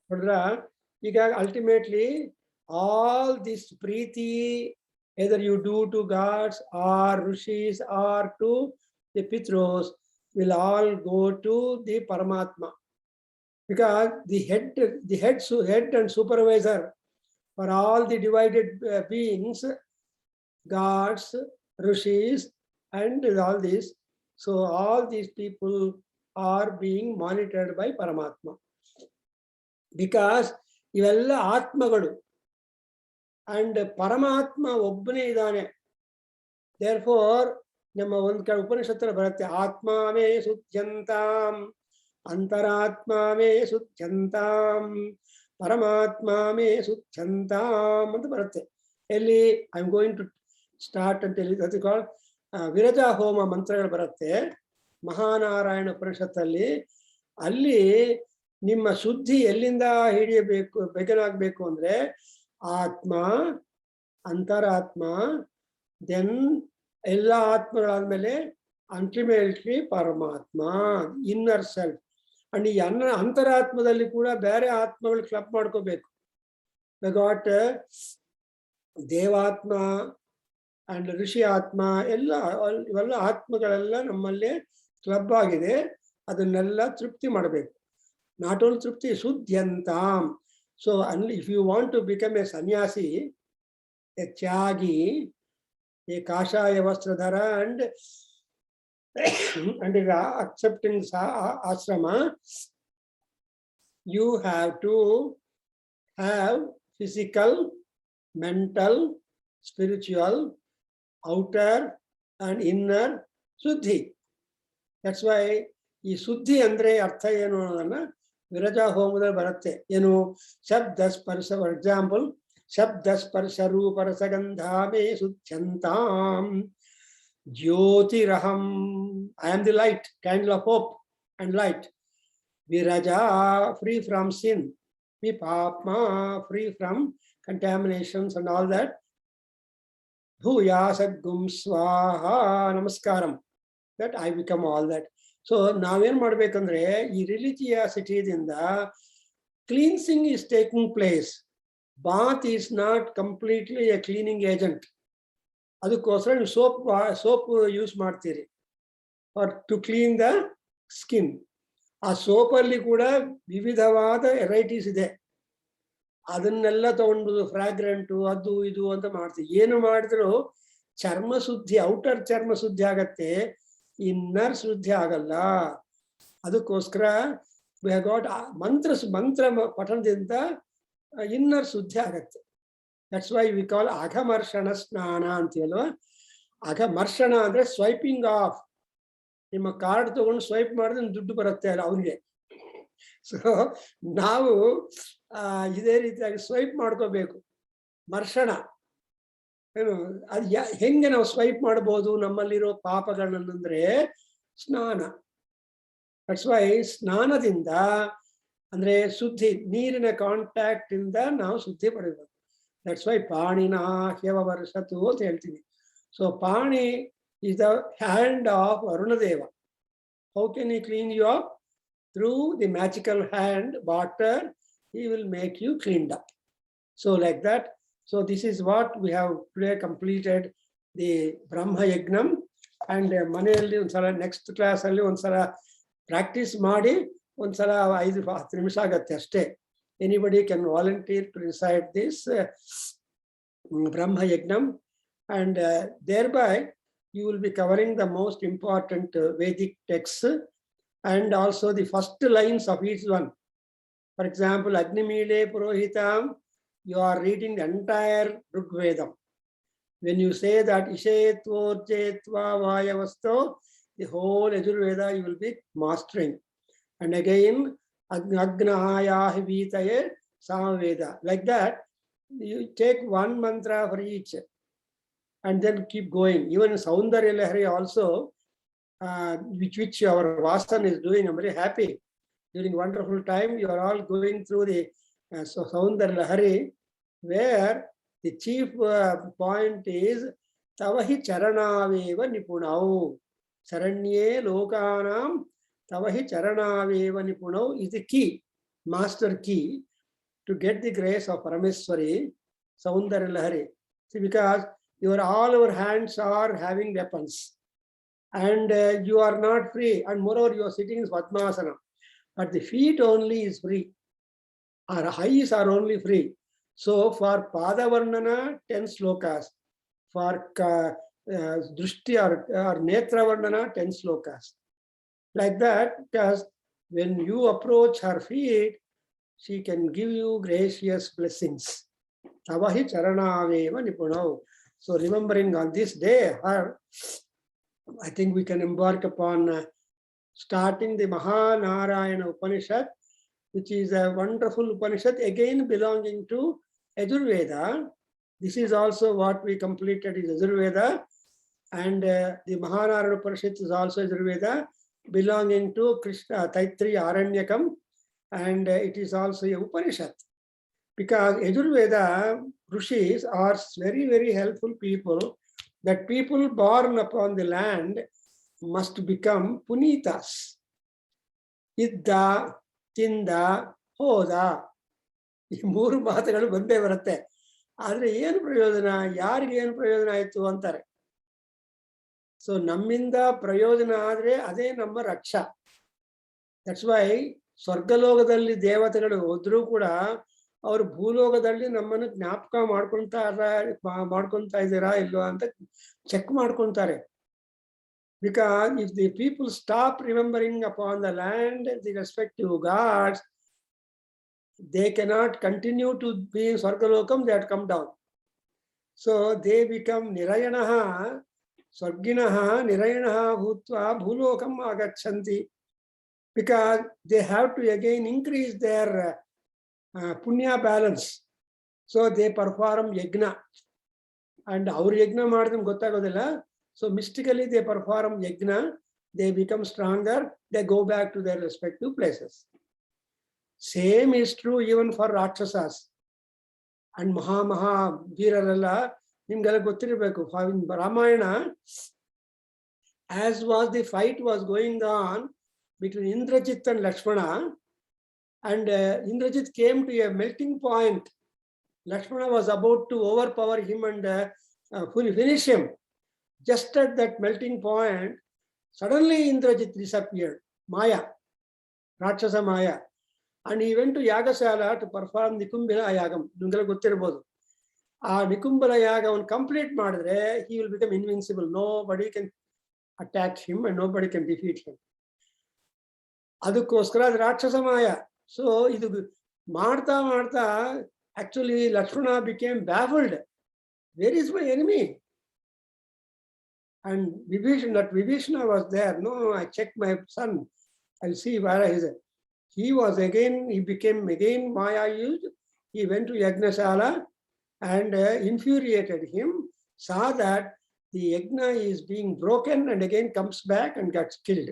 ನೋಡ್ರ, ಈಗ ultimately all this preeti, either you do to gods or rishis or to the pitros, will all go to the Paramatma, because the head and supervisor for all the divided beings, gods, rishis, and all this. So all these people are being monitored by Paramatma, because ಇವೆಲ್ಲ ಆತ್ಮಗಳು and ಪರಮಾತ್ಮ ಒಬ್ಬನೇ ಇದ್ದಾನೆ. Therefore ನಮ್ಮ ಒಂದು ಕಡೆ ಉಪನಿಷತ್ತರ ಬರುತ್ತೆ, ಆತ್ಮಾವೇ ಶುದ್ಧಂತಾಂ ಅಂತರಾತ್ಮಾವೇ ಶುದ್ಧಂತಾಂ ಪರಮಾತ್ಮಾವೇ ಶುದ್ಧಂತಾಂ ಅಂತ ಬರುತ್ತೆ. ಎಲ್ಲಿ I am going to start ಅಂತ ಹೇಳಿ ಅದು ಕಾಲ್ ವಿರಜಾ ಹೋಮ ಮಂತ್ರಗಳು ಬರುತ್ತೆ ಮಹಾನಾರಾಯಣ ಉಪನಿಷತ್ತಲ್ಲಿ. ಅಲ್ಲಿ ನಿಮ್ಮ ಶುದ್ಧಿ ಎಲ್ಲಿಂದ ಹಿಡಿಯಬೇಕು, ಬೆಗನಾಗಬೇಕು ಅಂದ್ರೆ ಆತ್ಮ, ಅಂತರಾತ್ಮ, ದೆನ್ ಎಲ್ಲ ಆತ್ಮಗಳಾದ್ಮೇಲೆ ಅಲ್ಟಿಮೇಟ್ಲಿ ಪರಮಾತ್ಮ, ಇನ್ನರ್ ಸೆಲ್ಫ್. ಅಂಡ್ ಈ ಅಂತರಾತ್ಮದಲ್ಲಿ ಕೂಡ ಬೇರೆ ಆತ್ಮಗಳು ಕ್ಲಬ್ ಮಾಡ್ಕೋಬೇಕು. ಗಾಟ್ ದೇವಾತ್ಮ, ಅಂಡ್ ಋಷಿ ಆತ್ಮ ಎಲ್ಲ ಇವೆಲ್ಲ ಆತ್ಮಗಳೆಲ್ಲ ನಮ್ಮಲ್ಲೇ ಕ್ಲಬ್ ಆಗಿದೆ. ಅದನ್ನೆಲ್ಲ ತೃಪ್ತಿ ಮಾಡಬೇಕು. ನಾಟ್ ಓನ್ಲಿ ತೃಪ್ತಿ, ಶುದ್ಧ್ಯಂತಾಂ. So if you want to become a sanyasi, a tyagi, a kashaya vastradhara and accepting ashrama, you have to have physical, mental, spiritual, outer and inner suddhi. That's why ಈ ಸುದ್ದಿ ಅಂದ್ರೆ ಅರ್ಥ ಏನು ಅನ್ನೋದನ್ನ ವಿರಜಾ ಹೋಮದಲ್ಲಿ ಬರುತ್ತೆ. ಏನು? ಶಬ್ದ ಸ್ಪರ್ಶ, ಫಾರ್ ಎಕ್ಸಾಂಪಲ್, ಶಬ್ದ ಸ್ಪರ್ಶ ರೂಪ ರಸಗಂಧಾಮೇ ಶುದ್ಧ್ಯಂತಾಂ ಜ್ಯೋತಿರಹಂ. I am the light, candle of hope and light. Viraja, free from sin. Vipapma, free from contaminations and all that. Bhuya Sadgum Swaha Namaskaram. That I become all that. So ನಾವೇನ್ ಮಾಡ್ಬೇಕಂದ್ರೆ ಈ ರಿಲಿಜಿಯಾಸಿಟಿಯಿಂದ cleansing is taking place. Bath is not completely a cleaning agent. ಅದಕ್ಕೋಸ್ಕರ ನೀವು soap use ಮಾಡ್ತೀರಿ for to clean the skin. ಆ ಸೋಪಲ್ಲಿ ಕೂಡ ವಿವಿಧವಾದ ವೆರೈಟೀಸ್ ಇದೆ. ಅದನ್ನೆಲ್ಲ ತಗೊಂಡು ಫ್ರಾಗ್ರೆಂಟು ಅದು ಇದು ಅಂತ ಮಾಡ್ತೀವಿ. ಏನು ಮಾಡಿದ್ರು ಚರ್ಮ ಶುದ್ಧಿ, ಔಟರ್ ಚರ್ಮ ಶುದ್ಧಿ ಆಗತ್ತೆ, ಇನ್ನರ್ ಶುದ್ಧಿ ಆಗಲ್ಲ. ಅದಕ್ಕೋಸ್ಕರ ವಿ ಹ್ಯಾವ್ ಗಾಟ್ ಮಂತ್ರ ಪಠಣದಿಂದ ಇನ್ನರ್ ಶುದ್ಧಿ ಆಗತ್ತೆ. ದಟ್ಸ್ ವೈ ವಿ ಕಾಲ್ ಅಘಮರ್ಷಣ ಸ್ನಾನ ಅಂತೀವಲ್ವ. ಅಘಮರ್ಷಣ ಅಂದ್ರೆ ಸ್ವೈಪಿಂಗ್ ಆಫ್. ನಿಮ್ಮ ಕಾರ್ಡ್ ತಗೊಂಡು ಸ್ವೈಪ್ ಮಾಡಿದ್ರೆ ದುಡ್ಡು ಬರುತ್ತೆ ಅಲ್ಲ ಅವನಿಗೆ. ಸೊ ನಾವು ಇದೇ ರೀತಿಯಾಗಿ ಸ್ವೈಪ್ ಮಾಡ್ಕೋಬೇಕು. ಮರ್ಷಣ ಏನು? ಅದು ಹೆಂಗೆ ನಾವು ಸ್ವೈಪ್ ಮಾಡ್ಬೋದು ನಮ್ಮಲ್ಲಿರೋ ಪಾಪಗಳನ್ನಂದ್ರೆ ಸ್ನಾನ. ದಟ್ಸ್ ವೈ ಸ್ನಾನದಿಂದ ಅಂದ್ರೆ ಶುದ್ಧಿ, ನೀರಿನ ಕಾಂಟ್ಯಾಕ್ಟ್ ಇಂದ ನಾವು ಶುದ್ಧಿ ಪಡೆಯಬೇಕು. That's why Panina Hyavavarshatu ಅಂತ ಹೇಳ್ತೀವಿ. So Pani is the hand of Varunadeva. How can he clean you up? Through the magical hand, water, he will make you cleaned up. So like that. So this is what we have today completed the Brahma Yagnam. And ಮನೆಯಲ್ಲಿ ಒಂದ್ಸಲ next class ಅಲ್ಲಿ ಒಂದ್ಸಲ practice ಮಾಡಿ ಒಂದ್ಸಲ 5-10 ನಿಮಿಷ ಆಗತ್ತೆ ಅಷ್ಟೇ. Anybody can volunteer to recite this Brahma Yagnam, and thereby you will be covering the most important Vedic texts and also the first lines of each one. For example, Agnimile Purohitam, you are reading the entire Rig Vedam. When you say that Ishetvorjetva Vayavasto, the whole Yajurveda you will be mastering. And again, Agnahaya Vitaye Samaveda. Like that, you take one mantra for each and then keep going. Even Saundarya Lahari also, which our Vasan is doing. I'm very happy. During wonderful time, you are all going through the Saundarya Lahari, where the chief point is Tavahi Charanaveva Nipunau. Saranye Lokanam Tavahi Charanaveva Nipunau is the key, master key to get the grace of Parameswari, Saundarya Lahari. See, because all our hands are having weapons and you are not free, and moreover you are sitting in Padmasana, but the feet only is free. Our eyes are only free. So for Pada Varnana 10 slokas, for Drishti or Netra Varnana 10 slokas. Like that, because when you approach her feet, she can give you gracious blessings. Tavahi Charanaveva Nipunau. So remembering on this day, I think we can embark upon starting the Mahanarayana Upanishad, which is a wonderful Upanishad, again belonging to Yajurveda. This is also what we completed is Yajurveda, and the Mahanarayana Upanishad is also Yajurveda, belonging to Krishna Taittiriya Aranyakam, and it is also a Upanishad. Because Yajurveda Rishis are very, very helpful people, that people born upon the land must become Punitas. Idda, Tinda, Hoda. ಈ 3 ಮಾತುಗಳು ಬಂದೇ ಬರುತ್ತೆ. ಆದ್ರೆ ಏನು ಪ್ರಯೋಜನ, ಯಾರಿಗೆ ಏನು ಪ್ರಯೋಜನ ಆಯ್ತು ಅಂತಾರೆ. ಸೊ ನಮ್ಮಿಂದ ಪ್ರಯೋಜನ ಆದ್ರೆ ಅದೇ ನಮ್ಮ ರಕ್ಷಾ. ದಟ್ಸ್ ವೈ ಸ್ವರ್ಗಲೋಕದಲ್ಲಿ ದೇವತೆಗಳು ಹೋದ್ರೂ ಕೂಡ ಅವರು ಭೂಲೋಕದಲ್ಲಿ ನಮ್ಮನ್ನು ಜ್ಞಾಪಕ ಮಾಡ್ಕೊಂತಾ ಇದ್ದೀರಾ ಇಲ್ವಾ ಅಂತ ಚೆಕ್ ಮಾಡ್ಕೊಂತಾರೆ. Because if the people stop remembering upon the land the respective gods, they cannot continue to be in Swargalokam, they have to come down. So they become Nirayanaha, Swarginaha, Nirayanaha Bhutva Bhulokam Agachanti, because they have to again increase their Punya balance. So they perform Yajna. And our Yajna madam gottagodilla. So mystically they perform yajna, they become stronger, they go back to their respective places. Same is true even for Rakshasas and Maha Veeraralla. Nimgala gottirbeku. In Ramayana, as was the fight was going on between Indrajit and Lakshmana, and Indrajit came to a melting point. Lakshmana was about to overpower him and finish him. Just at that melting point, suddenly Indrajit disappeared, Maya, Rakshasa Maya, and he went to Yagashala to perform Nikumbala Yagam. Nungala gottirbodu. Nikumbala Yagam complete madre, he will become invincible. Nobody can attack him and nobody can defeat him. Adukoskara Rakshasa Maya. So idu marta actually Lakshmana became baffled. Where is my enemy? And Vibhishana was there. No, I checked my son. I'll see where he is. He became again Maya used. He went to Yagnashala and infuriated him, saw that the Yagna is being broken and again comes back and gets killed.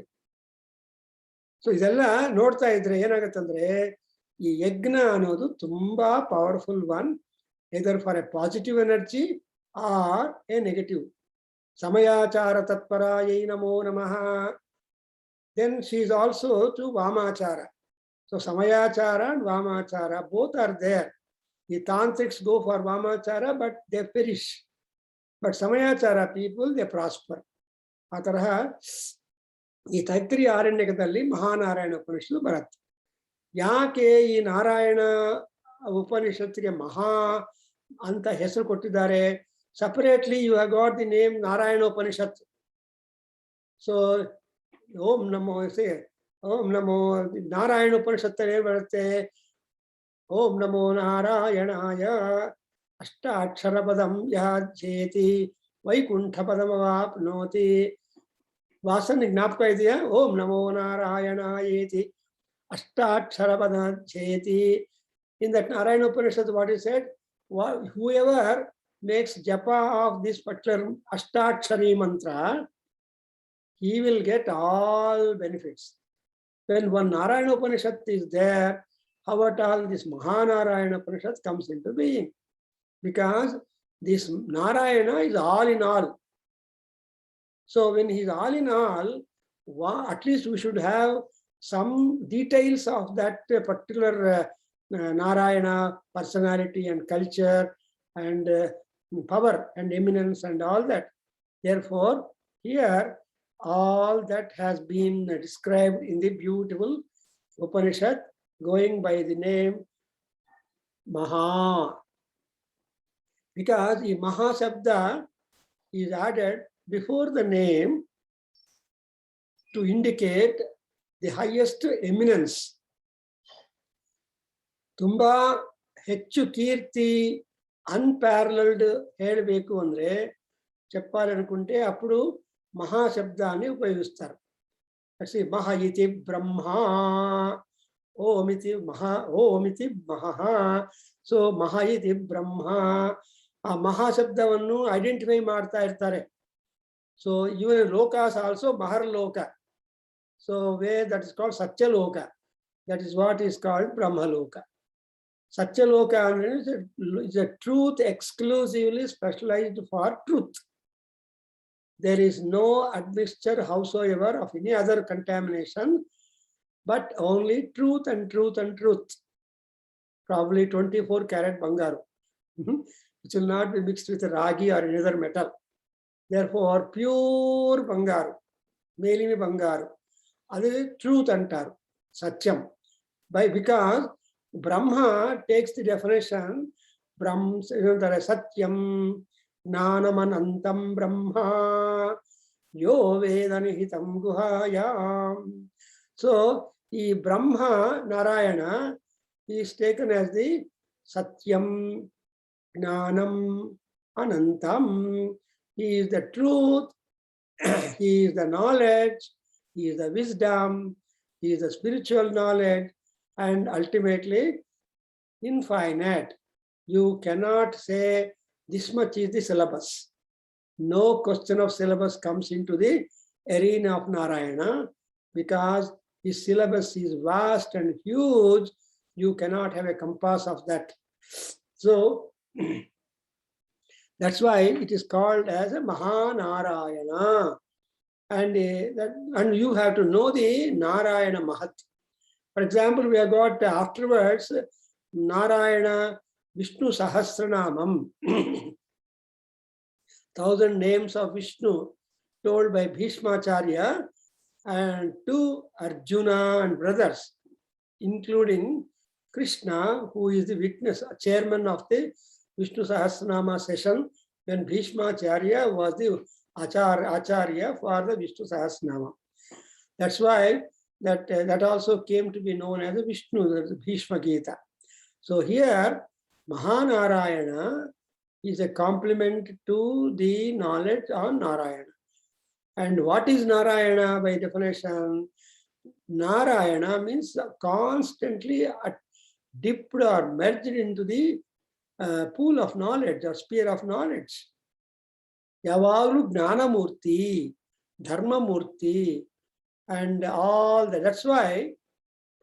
So ಇದೆಲ್ಲ ನೋಡ್ತಾ ಇದ್ರೆ ಏನಾಗುತ್ತಂದ್ರೆ ಈ ಯಜ್ಞ ಅನ್ನೋದು ತುಂಬಾ powerful one, either for a positive energy or a negative. Samayachara Tatparayai Namo Namaha. Then she is also to Vamachara. So Samayachara and Vamachara both are there. The Tantrics go for Vamachara, but they perish. But Samayachara people, they prosper. Ataraha, ಈ ತೈತ್ರಿ ಆರಣ್ಯಕದಲ್ಲಿ ಮಹಾನಾರಾಯಣ ಉಪನಿಷತ್ತು ಬರುತ್ತೆ. ಯಾಕೆ ಈ ನಾರಾಯಣ ಉಪನಿಷತ್ತಿಗೆ ಮಹಾ ಅಂತ ಹೆಸರು ಕೊಟ್ಟಿದ್ದಾರೆ? Separately, you have got the name Narayana Upanishad. So, Om Namo, say, Om Namo, Narayana Upanishad, Om Namo Narayanaya, Ashta Aksharabadam Yajeti, Vaikunthapadamavapnoti. Vasan Gnapka idea, Om Namo Narayanayeti, Ashta Aksharabadam Jeti. In that Narayana Upanishad, what is said? Whoever makes japa of this particular Ashtakshari mantra, he will get all benefits. When one Narayana Upanishad is there, how at all this Mahanarayana Upanishad comes into being? Because this Narayana is all in all. So when he is all in all, at least we should have some details of that particular Narayana personality and culture and power and eminence and all that. Therefore, here all that has been described in the beautiful Upanishad going by the name Maha. Because the Maha Shabda is added before the name to indicate the highest eminence. Tumba ಹೆಚ್ಚು ಕೀರ್ತಿ ಅನ್ಪ್ಯಾರಲಲ್ಡ್ ಹೇಳಬೇಕು ಅಂದ್ರೆ చెప్పాలనుకుంటే అప్పుడు మహాశబ్దాన్ని ఉపయోగిస్తారు. మహా ఇతి బ్రహ్మ, ఓమితి మహా, ఓమితి మహః. So మహా ఇతి బ్రహ్మ, ಆ ಮಹಾಶಬ್ದವನ್ನು ಐಡೆಂಟಿಫೈ ಮಾಡ್ತಾ ಇರ್ತಾರೆ. So even lokas also Maharloka. So way that is called Satyaloka. That is what is called Brahmaloka. Satyaloka is a truth exclusively specialized for truth. There is no admixture howsoever of any other contamination, but only truth and truth and truth. Probably 24 karat bangaru. which will not be mixed with ragi or another metal. Therefore, pure bangaru, melimi bangaru, adu truth antaru, satyam. Because Brahma takes the definition, Brahma satyam jnanamanantam brahma yo vedanihitam guhayam. So, the Brahma Narayana is taken as the satyam jnanam anantam. He is the truth, he is the knowledge, he is the wisdom, he is the spiritual knowledge, and ultimately infinite. You cannot say this much is the syllabus. No question of syllabus comes into the arena of Narayana, because his syllabus is vast and huge. You cannot have a compass of that. So that's why it is called as a Mahanarayana. And you have to know the Narayana Mahat. For example, we have got afterwards Narayana Vishnu Sahasranamam, 1000 names of Vishnu told by Bhishmacharya and to Arjuna and brothers, including Krishna, who is the witness, chairman of the Vishnu Sahasranama session, when Bhishmacharya was the Acharya for the Vishnu Sahasranama. That's why that also came to be known as the Vishnu, the Bhishma Gita. So here, Mahanarayana is a complement to the knowledge on Narayana. And what is Narayana by definition? Narayana means constantly dipped or merged into the pool of knowledge or sphere of knowledge. Yavaru Gnanamurti, Dharmamurti, and all that. That's why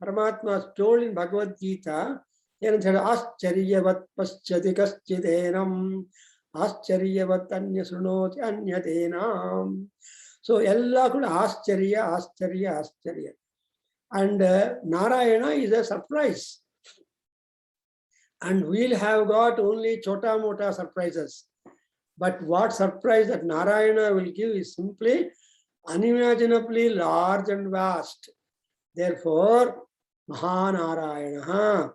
Paramatma told in Bhagavad Gita, Ascharyavat paschati kaschidhenam, Ascharyavat anya srunoti anyatenam. So, ella kuda Ascharya. And Narayana is a surprise. And we'll have got only chota mota surprises. But what surprise that Narayana will give is simply unimaginably large and vast. Therefore, Mahanarayana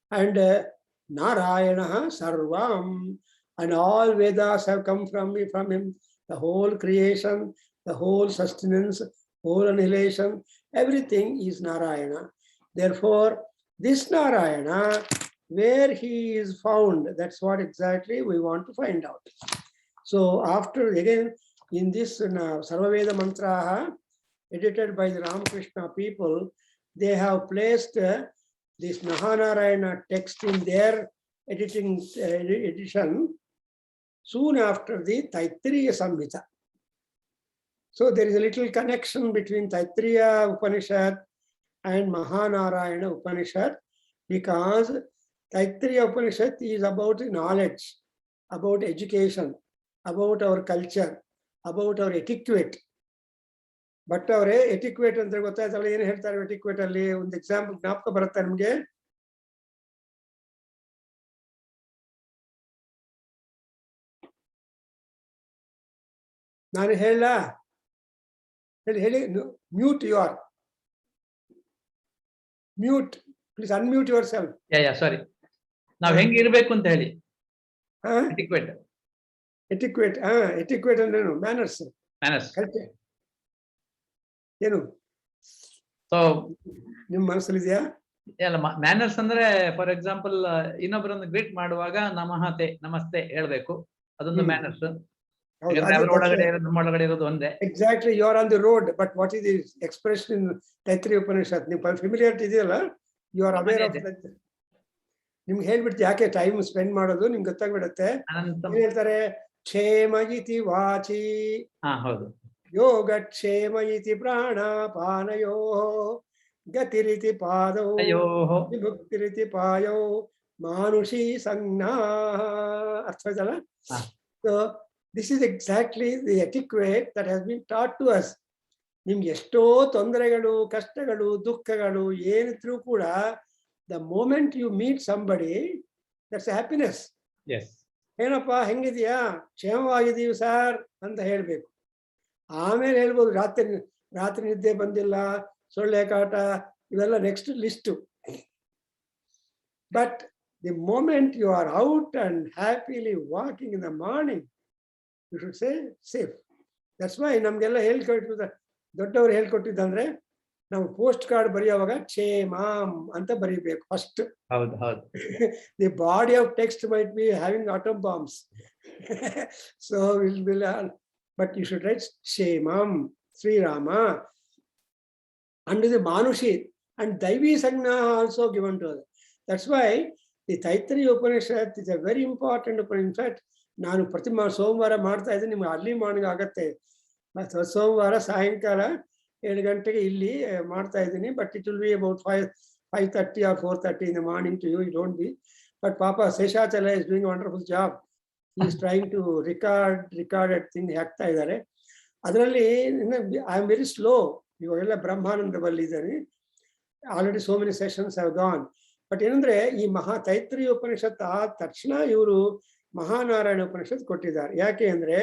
and Narayana Sarvam, and all Vedas have come from him. The whole creation, the whole sustenance, whole annihilation, everything is Narayana. Therefore, this Narayana, where he is found, that's what exactly we want to find out. So after, again, in this Sarvaveda Mantraha, edited by the Ramakrishna people, they have placed this Mahanarayana text in their edition soon after the Taittiriya Samhita. So there is a little connection between Taittiriya Upanishad and Mahanarayana Upanishad, because Taittiriya Upanishad is about knowledge, about education, about our culture, about our etiquette. But our etiquette ಅಂದ್ರೆ ಗೊತ್ತಾಯ್ತಲ್ಲ, ಏನು ಹೇಳ್ತಾರೆ etiquette ಅಲ್ಲಿ? ಒಂದು example ಜ್ಞಾಪಕ ಬರುತ್ತೆ ನಿಮಗೆ? ನಾನು ಹೇಳ ಹೇಳಿ mute you are mute, please unmute yourself. Sorry, ನಾವು ಹೆಂಗೆ ಇರಬೇಕು ಅಂತ ಹೇಳಿ. etiquette etiquette ಅಂದ್ರೇನು? ಮ್ಯಾನರ್ಸ್. ಏನು ಸೊ ನಿಮ್ ಮನಸ್ಸಲ್ಲಿ ಇದೆಯಾ? ಮ್ಯಾನರ್ಸ್ ಅಂದ್ರೆ ಫಾರ್ ಎಕ್ಸಾಂಪಲ್ ಇನ್ನೊಬ್ಬರನ್ನು ಗ್ರೀಟ್ ಮಾಡುವಾಗ ನಮಸ್ತೆ ಹೇಳ್ಬೇಕು, ಅದೊಂದು ಮ್ಯಾನರ್ಸ್. ಒಳಗಡೆ ಇರೋದು ಒಂದೇ. Exactly, you are on the road, but what is the expression in Taittiriya Upanishad? ನಿಮ್ ಫೆಮಿಲಿಯಾರಿಟಿ ಇದೆಯಲ್ಲ, you are aware of that. ನಿಮ್ಗೆ ಹೇಳ್ಬಿಡ್ತಿ ಯಾಕೆ ಟೈಮ್ ಸ್ಪೆಂಡ್ ಮಾಡೋದು, ನಿಮ್ಗೆ ಗೊತ್ತಾಗ್ಬಿಡುತ್ತೆ. ಹೇಳ್ತಾರೆ ಕ್ಷೇಮ ಇತಿ ವಾಚಿ, ಹೌದು, ಯೋಗಕ್ಷೇಮ ಇತಿ ಪ್ರಾಣಾಪಾನಯೋ, ಗತಿರಿತಿ ಪಾದೋ, ವಿಭುಕ್ತಿರಿತಿ ಪಾಯೋ, ಮಾನುಷಿ ಸಂಜ್ಞಾ. ಅರ್ಥ ಆಯ್ತಲ್ಲ? So this is exactly the etiquette that has been taught to us. ನಿಮ್ಗೆ ಎಷ್ಟೋ ತೊಂದರೆಗಳು, ಕಷ್ಟಗಳು, ದುಃಖಗಳು ಏನಿದ್ರು ಕೂಡ, the moment you meet somebody, that's a happiness. Yes. ಏನಪ್ಪ ಹೆಂಗಿದ್ಯಾ, ಕ್ಷೇಮವಾಗಿದ್ದೀವಿ ಸರ್ ಅಂತ ಹೇಳ್ಬೇಕು. ಆಮೇಲೆ ಹೇಳ್ಬೋದು ರಾತ್ರಿ ನಿದ್ದೆ ಬಂದಿಲ್ಲ, ಸೊಳ್ಳೆ ಕಾಟ, ಇವೆಲ್ಲ next list. But the moment you are out and happily walking in the morning, you should say safe. That's why ನಮ್ಗೆಲ್ಲ ಹೇಳ್ಕೊಟ್ಟಿದ್ದ, ದೊಡ್ಡವರು ಹೇಳ್ಕೊಟ್ಟಿದ್ದಂದ್ರೆ ನಾವು ಪೋಸ್ಟ್ ಕಾರ್ಡ್ ಬರೆಯುವಾಗ ಕ್ಷೇಮಾಂ ಅಂತ ಬರೀಬೇಕು ಫಸ್ಟ್. ಹೌದು ಹೌದು. The body of text might be having atom bombs. So but you should write Shemam, Sri Rama. And the Manushi and Daivi Sagna also given to us. That's why the Taittiriya Upanishad is a very important Upanishad. In fact, ನಾನು ಪ್ರತಿ ಸೋಮವಾರ ಮಾಡ್ತಾ ಇದ್ದೀನಿ, ನಿಮ್ಗೆ early morning ಆಗತ್ತೆ. ಸೋಮವಾರ ಸಾಯಂಕಾಲ 7 ಗಂಟೆಗೆ ಇಲ್ಲಿ ಮಾಡ್ತಾ ಇದ್ದೀನಿ. But it will be about 5:30 or 4:30 in the morning to you. You don't be. But Papa Seshachala is doing a wonderful job. He is trying to recorded thing ಹಾಕ್ತಾ ಇದ್ದಾರೆ. ಅದರಲ್ಲಿ ಐ ಆಮ್ ವೆರಿ ಸ್ಲೋ. ಇವಾಗೆಲ್ಲ ಬ್ರಹ್ಮಾನಂದದಲ್ಲಿ ಇದ್ದಾರೆ. Already so many sessions have gone. But ಏನಂದ್ರೆ ಈ ತೈತ್ರಿಯ ಉಪನಿಷತ್ ಆದ ತಕ್ಷಣ ಇವರು ಮಹಾನಾರಾಯಣ ಉಪನಿಷತ್ ಕೊಟ್ಟಿದ್ದಾರೆ. ಯಾಕೆ ಅಂದ್ರೆ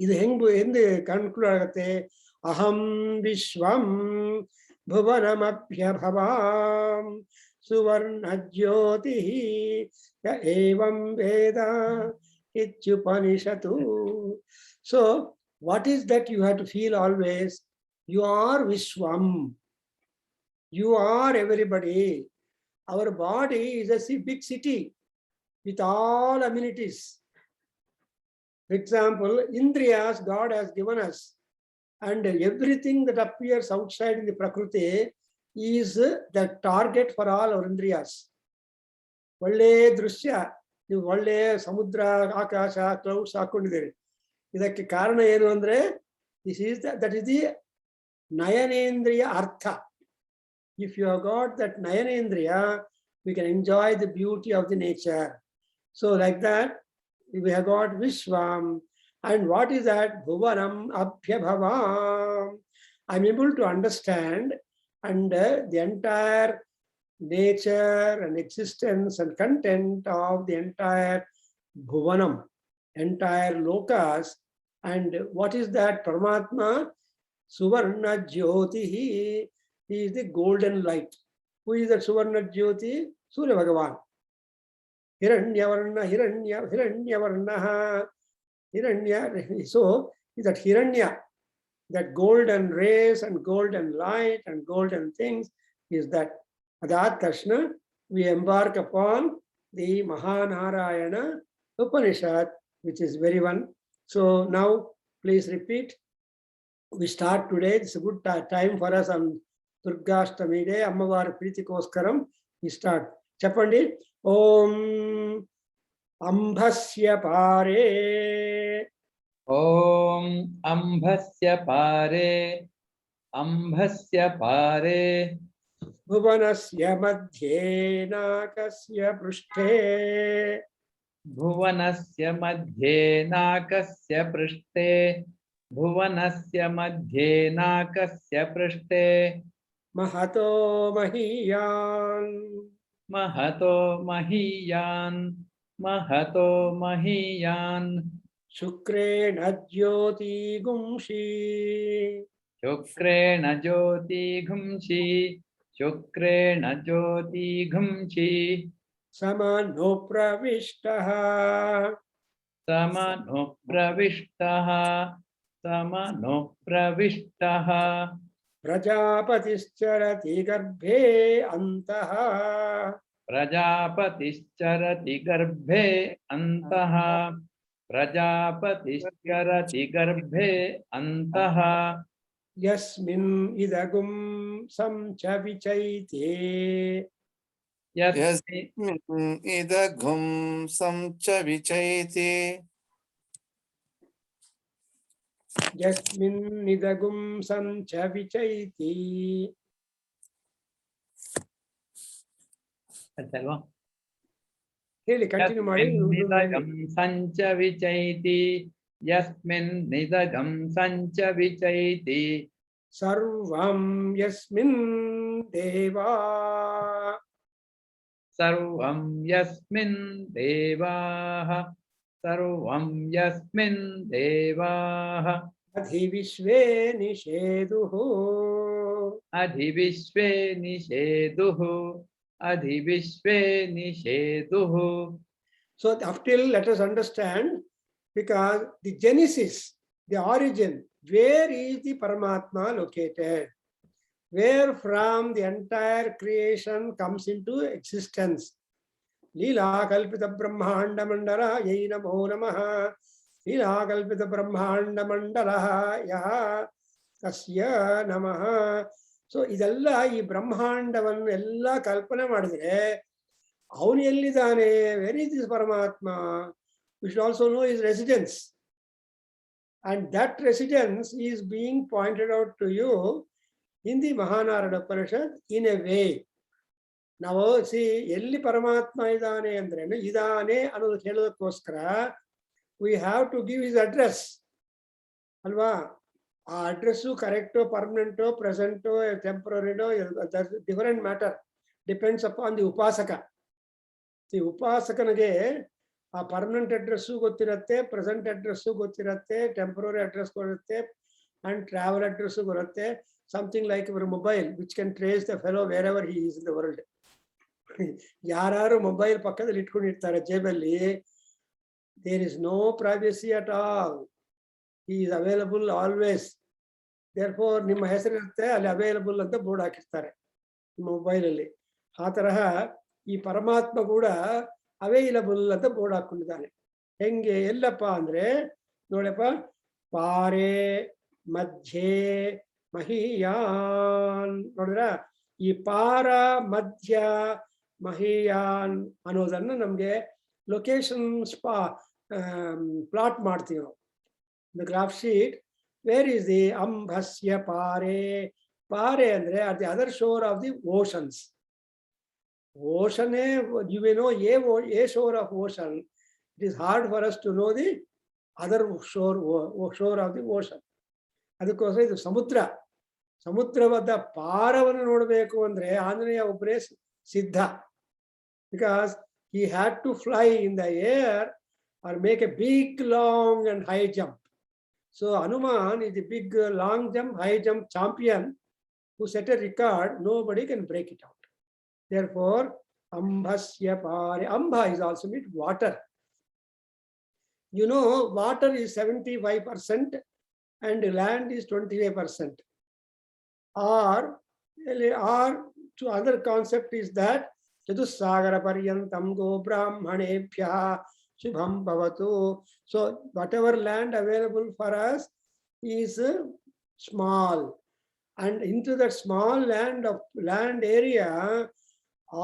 ಇದು ಎಂದು ಕನ್ಕ್ಲೂಡ್ ಆಗತ್ತೆ, ಅಹಂ ವಿಶ್ವಂ ಭುವನಮಭ್ಯಭವಾಂ ಸುವರ್ಣ ಜ್ಯೋತಿ ಏವಂ ವೇದ ಇತ್ಯುಪನಿಷತು. So what is that you have to feel always? You are vishwam, you are everybody. Our body is a big city with all amenities. For example, Indriyas God has given us, and everything that appears outside in the Prakriti is the target for all our Indriyas. ಒಳ್ಳೆ ದೃಶ್ಯ, ನೀವು ಒಳ್ಳೆ ಸಮುದ್ರ, ಆಕಾಶ, clouds ಹಾಕೊಂಡಿದ್ದೀರಿ. ಇದಕ್ಕೆ ಕಾರಣ ಏನು ಅಂದ್ರೆ that is the ನಯನೇಂದ್ರಿಯ ಅರ್ಥ. If you have got that Nayanendriya, we can enjoy the beauty of the nature. So like that, we have got Vishwam. And what is that? Bhuvanam Abhyabhavam. I'm able to understand and the entire nature and existence and content of the entire Bhuvanam, entire lokas. And what is that? Paramatma Suvarna Jyotihi. He is the golden light. Who is that Suvarna Jyoti? Surya Bhagavan. Hiranyavarna, Hiranya. So is that Hiranya, that golden rays and golden light and golden things is that. Adat Krishna, we embark upon the Mahanarayana Upanishad, which is very one. So now please repeat. We start today. It's a good time for us on Durgashtami day, Ammavara Preetikoskaram. We start. Chapandi. Om Ambhasya Pare. Om Ambhasya Pare. Ambhasya Pare. Bhuvanasya Madhye Nakasya Prushthe. Bhuvanasya Madhye Nakasya Prushthe. Bhuvanasya Madhye Nakasya Prushthe. Mahato Mahiyan. Mahato Mahiyan. Mahato Mahiyan. Shukrena Jyoti Gumshi. Shukrena Jyoti Gumshi. Shukrena Jyoti Gumshi. Samano Pravishtaha. Samano Pravishtaha. Samano Pravishtaha. Prajapatiscarati Garbhe Antaha. Prajapatiscarati Garbhe Antaha. Prajapatiscarati Garbhe Antaha. Yasmin idagum samcha vichaite. ಯಸ್ಮಿನ್ ಇದಘಂ ಸಂಚ ವಿಚೈತಿ. Yasmin idagum samcha vichaiti. ಅಲ್ವಾ? ಹೇಳಿ, continue ಮಾಡಿ. ನಿದಗಂ ಸಂಚ ವಿಚೈತಿ. ಯಸ್ಮಿನ್ ನಿದಗಂ ಸಂಚ ವಿಚೈತಿ. ಸರ್ವಂ ಯಸ್ಮಿನ್ ದೇವಾ. सर्वं यस्मिन् देवाः सर्वं यस्मिन् देवाः अधिविश्वे निषेदुः अधिविश्वे निषेदुः अधिविश्वे निषेदुः. So up till let us understand, because the genesis, the origin, where is the Paramatma located? Where from the entire creation comes into existence? Leela kalpita brahmanda mandala yai namo namaha. Leela kalpita brahmanda mandala yaha tasya namaha. So ಇದೆಲ್ಲ ಈ ಬ್ರಹ್ಮಾಂಡವನ್ನು ಎಲ್ಲ ಕಲ್ಪನೆ ಮಾಡಿದ್ರೆ ಅವನು ಎಲ್ಲಿದ್ದಾನೆ? Where is this ಪರಮಾತ್ಮ? We should also know his residence, and that residence is being pointed out to you in the Mahanarada Upanishad in a way. ನಾವು ಎಲ್ಲಿ ಪರಮಾತ್ಮ ಇದ್ದಾನೆ ಅಂದ್ರೆ ಇದಾನೆ ಅನ್ನೋದು ಹೇಳೋದಕ್ಕೋಸ್ಕರ we have to give his address ಅಲ್ವಾ? ಆ ಅಡ್ರೆಸ್ಸು ಕರೆಕ್ಟೋ ಪರ್ಮನೆಂಟೋ ಪ್ರೆಸೆಂಟೋ ಟೆಂಪರರಿನೋ different matter, depends upon the upasaka. ಈ ಉಪಾಸಕನಿಗೆ ಆ ಪರ್ಮನೆಂಟ್ ಅಡ್ರೆಸ್ಸು ಗೊತ್ತಿರುತ್ತೆ, ಪ್ರೆಸೆಂಟ್ ಅಡ್ರೆಸ್ಸು ಗೊತ್ತಿರುತ್ತೆ, ಟೆಂಪರರಿ ಅಡ್ರೆಸ್ ಬರುತ್ತೆ, ಅಂಡ್ ಟ್ರಾವೆಲ್ ಅಡ್ರೆಸ್ಸು ಬರುತ್ತೆ. Something like your mobile which can trace the fellow wherever he is in the world. ಯಾರು ಮೊಬೈಲ್ ಪಕ್ಕದಲ್ಲಿ ಇಟ್ಕೊಂಡಿರ್ತಾರೆ ಜೇಬಲ್ಲಿ, there is no privacy at all. He is available always. Therefore ನಿಮ್ಮ ಹೆಸರಿರುತ್ತೆ, ಅಲ್ಲಿ available ಅಂತ board ಹಾಕಿರ್ತಾರೆ ಮೊಬೈಲಲ್ಲಿ. ಆ ತರಹ ಈ ಪರಮಾತ್ಮ ಕೂಡ ಅವೈಲಬಲ್ ಅಂತ ಬೋರ್ಡ್ ಹಾಕೊಂಡಿದ್ದಾನೆ. ಹೆಂಗೆ? ಎಲ್ಲಪ್ಪ ಅಂದ್ರೆ ನೋಡಪ್ಪ, ಪಾರೆ ಮಧ್ಯೆ ಮಹೀಯಾನ್. ನೋಡಿದ್ರ ಈ ಪಾರ ಮಧ್ಯ ಮಹೀಯಾನ್ ಅನ್ನೋದನ್ನ ನಮ್ಗೆ ಲೊಕೇಶನ್ ಪ್ಲಾಟ್ ಮಾಡ್ತೀವಿ ನಾವು. The graph sheet, where is the ambhasya pare? Pare andre at the other shore of the oceans. Ocean, you may know a shore of ocean. It is hard for us to know the other shore of the ocean. ಅದಕ್ಕೋಸ್ಕರ ಇದು ಸಮುದ್ರ. ಸಮುದ್ರವಾದ ಪಾರವನ್ನು ನೋಡಬೇಕು ಅಂದ್ರೆ ಆಂಜನೇಯ ಒಬ್ಬರೇ ಸಿದ್ಧ. Because he had to fly in the air or make a big, long and high jump. So Hanuman is the big, long jump, high jump champion who set a record. Nobody can break it out. Therefore, ambhasya pare. Ambha is also meant water. You know, water is 75% and land is 25%. Or to other concept is that Chatusagara paryantam go brahmanebhya Shubham Bhavatu. So whatever land available for us is small, and into that small land area,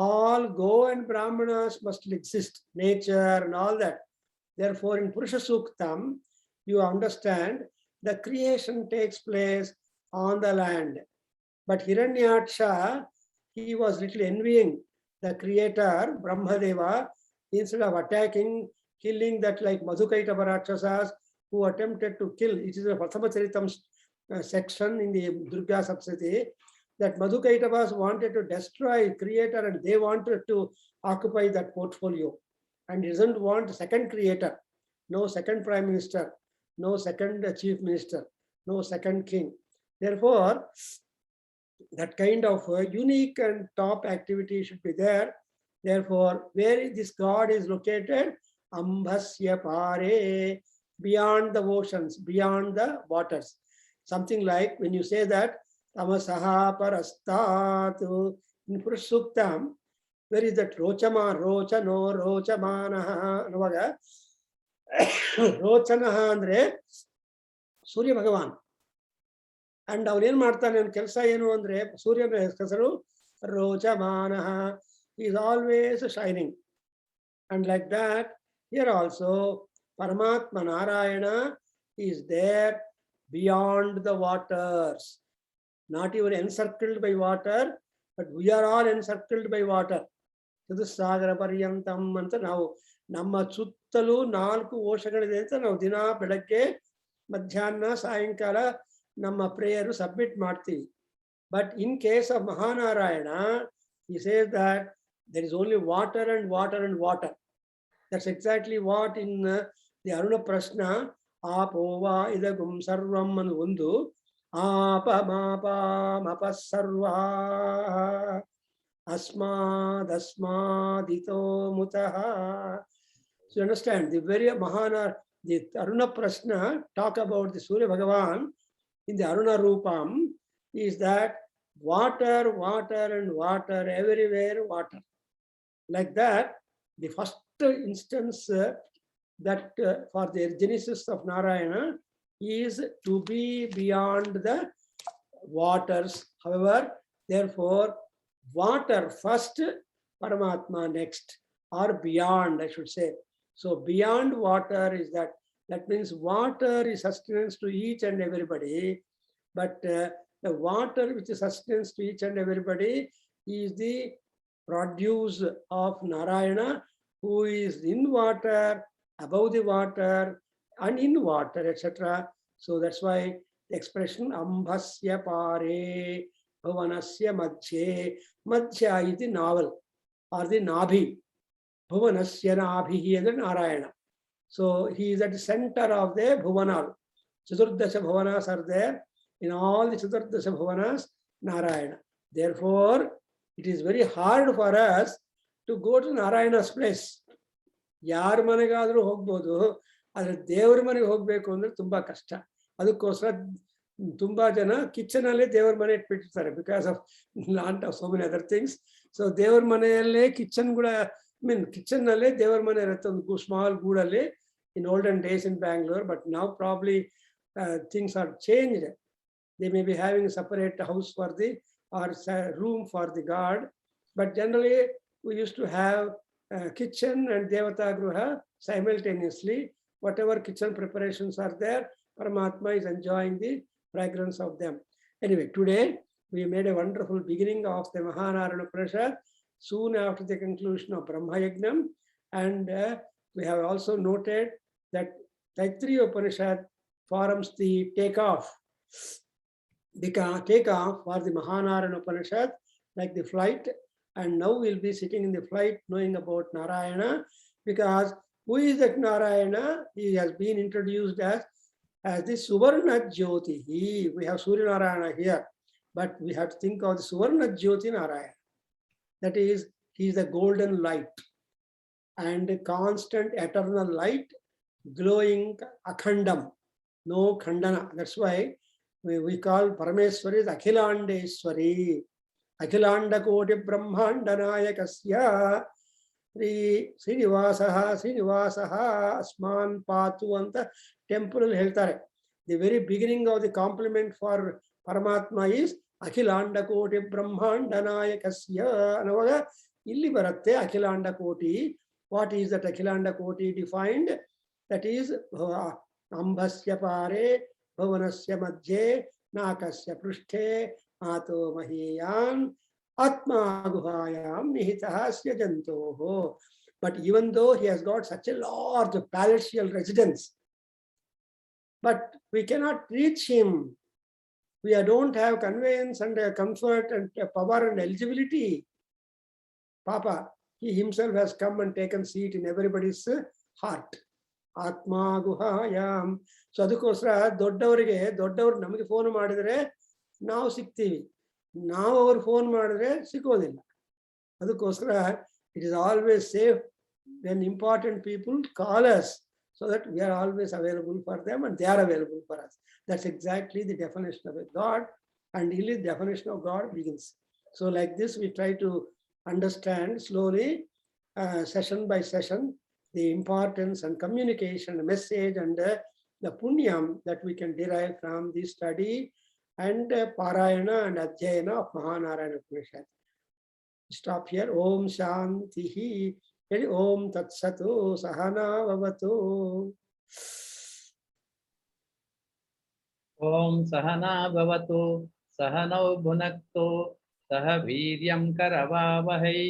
all go and brahmanas must exist, nature and all that. Therefore, in Purusha Suktam, you understand the creation takes place on the land. But Hiranyaksha, he was little envying the creator, Brahmadeva, instead of attacking, killing that like Madhukaitava Rakshasas who attempted to kill. It is a Prathamacharitam section in the Durga Saptati that Madhukaitavas wanted to destroy creator and they wanted to occupy that portfolio. And he doesn't want second creator, no second prime minister, no second chief minister, no second king. Therefore, that kind of unique and top activity should be there. Therefore, where this God is located? Ambhasya pare, beyond the oceans, beyond the waters. Something like when you say that tamasaha parastatu in Purusha Suktam, where is that rochama, rochano, rochamanaha? Rochanaha andre Surya Bhagavan. And ಅವನು ಏನ್ ಮಾಡ್ತಾನೆ, ಅವನ ಕೆಲಸ ಏನು ಅಂದ್ರೆ ಸೂರ್ಯನ ಹೆಸರು ರೋಚಮಾನಃ. He is always shining. And like that, here also, Paramatma Narayana is there beyond the waters. Not even encircled by water, but we are all encircled by water. Chatusagara paryantam anta ನಾವು ನಮ್ಮ ಸುತ್ತಲೂ 4 ಓಷಗಳಿದೆ ಅಂತ ನಾವು ದಿನ ಬೆಳಗ್ಗೆ ಮಧ್ಯಾಹ್ನ ಸಾಯಂಕಾಲ ನಮ್ಮ ಪ್ರೇಯರ್ ಸಬ್ಮಿಟ್ ಮಾಡ್ತೀವಿ. But in case of Mahanarayana, he says that There is only water and water and water. That's exactly what in the Aruna Prashna, Apova idagum sarvam anu undu, Apa mapa mapa sarva asmadito mutaha. So you understand, the very Mahana, the Aruna Prashna talk about the Surya Bhagavan in the Aruna Rupam is that water, water and water, everywhere water. Like that, the first instance that for the genesis of Narayana is to be beyond the waters. However, therefore, water first, Paramatma next, or beyond, I should say. So beyond water is that means water is sustenance to each and everybody, but the water which is sustenance to each and everybody is the produce of Narayana, who is in water, above the water, and in water, etc. So that's why the expression Ambhasya Pare Bhuvanasya Madhye. Madhya is the navel or the Nabhi. Bhuvanasya Nabhi is the Narayana. So he is at the center of the Bhuvanal. Chaturdasha Bhuvanas are there. In all the Chaturdasha Bhuvanas, Narayana. Therefore, it is very hard for us to go to Narayana's place. ಯಾರ ಮನೆಗಾದ್ರೂ ಹೋಗ್ಬೋದು, ಆದ್ರೆ ದೇವ್ರ ಮನೆಗೆ ಹೋಗ್ಬೇಕು ಅಂದ್ರೆ ತುಂಬಾ ಕಷ್ಟ. ಅದಕ್ಕೋಸ್ಕರ ತುಂಬಾ ಜನ ಕಿಚನ್ ಅಲ್ಲೇ ದೇವ್ರ ಮನೆ ಇಟ್ಬಿಟ್ಟಿರ್ತಾರೆ, because of lot of so many other things. So ದೇವ್ರ ಮನೆಯಲ್ಲೇ ಕಿಚನ್ ಕೂಡ ಕಿಚನ್ ನಲ್ಲೇ ದೇವ್ರ ಮನೆ ಇರುತ್ತೆ, ಒಂದು small ಗೂಡಲ್ಲಿ in olden days in Bangalore, but now probably things are changed. They may be having a separate house for the or room for the god, but generally we used to have kitchen and Devata Gruha simultaneously. Whatever kitchen preparations are there, Paramatma is enjoying the fragrance of them. Anyway, today we made a wonderful beginning of the Mahanarayana Upanishad soon after the conclusion of Brahma Yagnam, and we have also noted that Taittiriya Upanishad forms the takeoff for the Mahanarayana Upanishad, like the flight. And now we'll be sitting in the flight knowing about Narayana, because who is that Narayana? He has been introduced as the Suvarna Jyoti. We have Surya Narayana here, but we have to think of the Suvarna Jyoti Narayana. That is, he is the golden light and constant eternal light, glowing akhandam, no khandana. That's why we call Parameswari as Akhilandeswari. Akhilanda Koti Brahmanda Nayakasya Srinivasaha Asman Patu anta temple ಹೇಳ್ತಾರೆ. The very beginning of the compliment for Paramatma is Akhilanda Koti Brahmanda Nayakasya ಅನ್ನುವಾಗ ಇಲ್ಲಿ ಬರುತ್ತೆ Akhilanda Koti. What is that Akhilanda Koti defined? That is Ambhasya Pare Bhuvanasya Madhye Nakasya Prushthe Ato Mahiyam Atma Guhayam Nihitahasya Jantoho. But even though he has got such a large palatial residence, but we cannot reach him. We don't have conveyance and comfort and power and eligibility. Papa, he himself has come and taken seat in everybody's heart. Atma Guhayam. So ಅದಕ್ಕೋಸ್ಕರ ದೊಡ್ಡವರು ನಮಗೆ phone ಮಾಡಿದ್ರೆ ನಾವು ಸಿಗ್ತೀವಿ, ನಾವು ಅವ್ರು phone ಮಾಡಿದ್ರೆ ಸಿಗೋದಿಲ್ಲ. ಅದಕ್ಕೋಸ್ಕರ it is always safe when important people call us, so that we are always available for them and they are available for us. That's exactly the definition of a God, and really the definition of God begins. So like this we try to understand slowly, session by session, the importance and communication, message and the punyam that we can derive from the study and Parayana and Adhyayana of Mahanarayana Upanishad. Stop here. Om Shantihi. Om Tat Satu Sahana Vavatu. Om Sahana Bhavatu Sahanau Bhunaktu Saha Viryam Karavavahai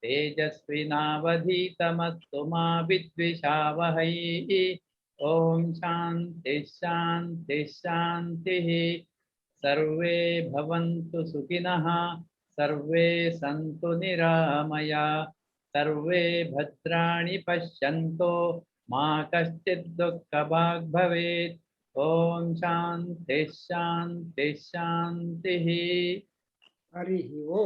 Tejasvinavadhitamastu ma vidvishavahai. Om Shanti Shanti Shanti. Sarve Bhavantu Sukhinaha सर्वे सन्तु निरामया सर्वे भद्राणि पश्यन्तु मा कश्चित् दुःखभाग् भवेत् ॐ शान्ति शान्ति शान्तिः हरिः ओम्।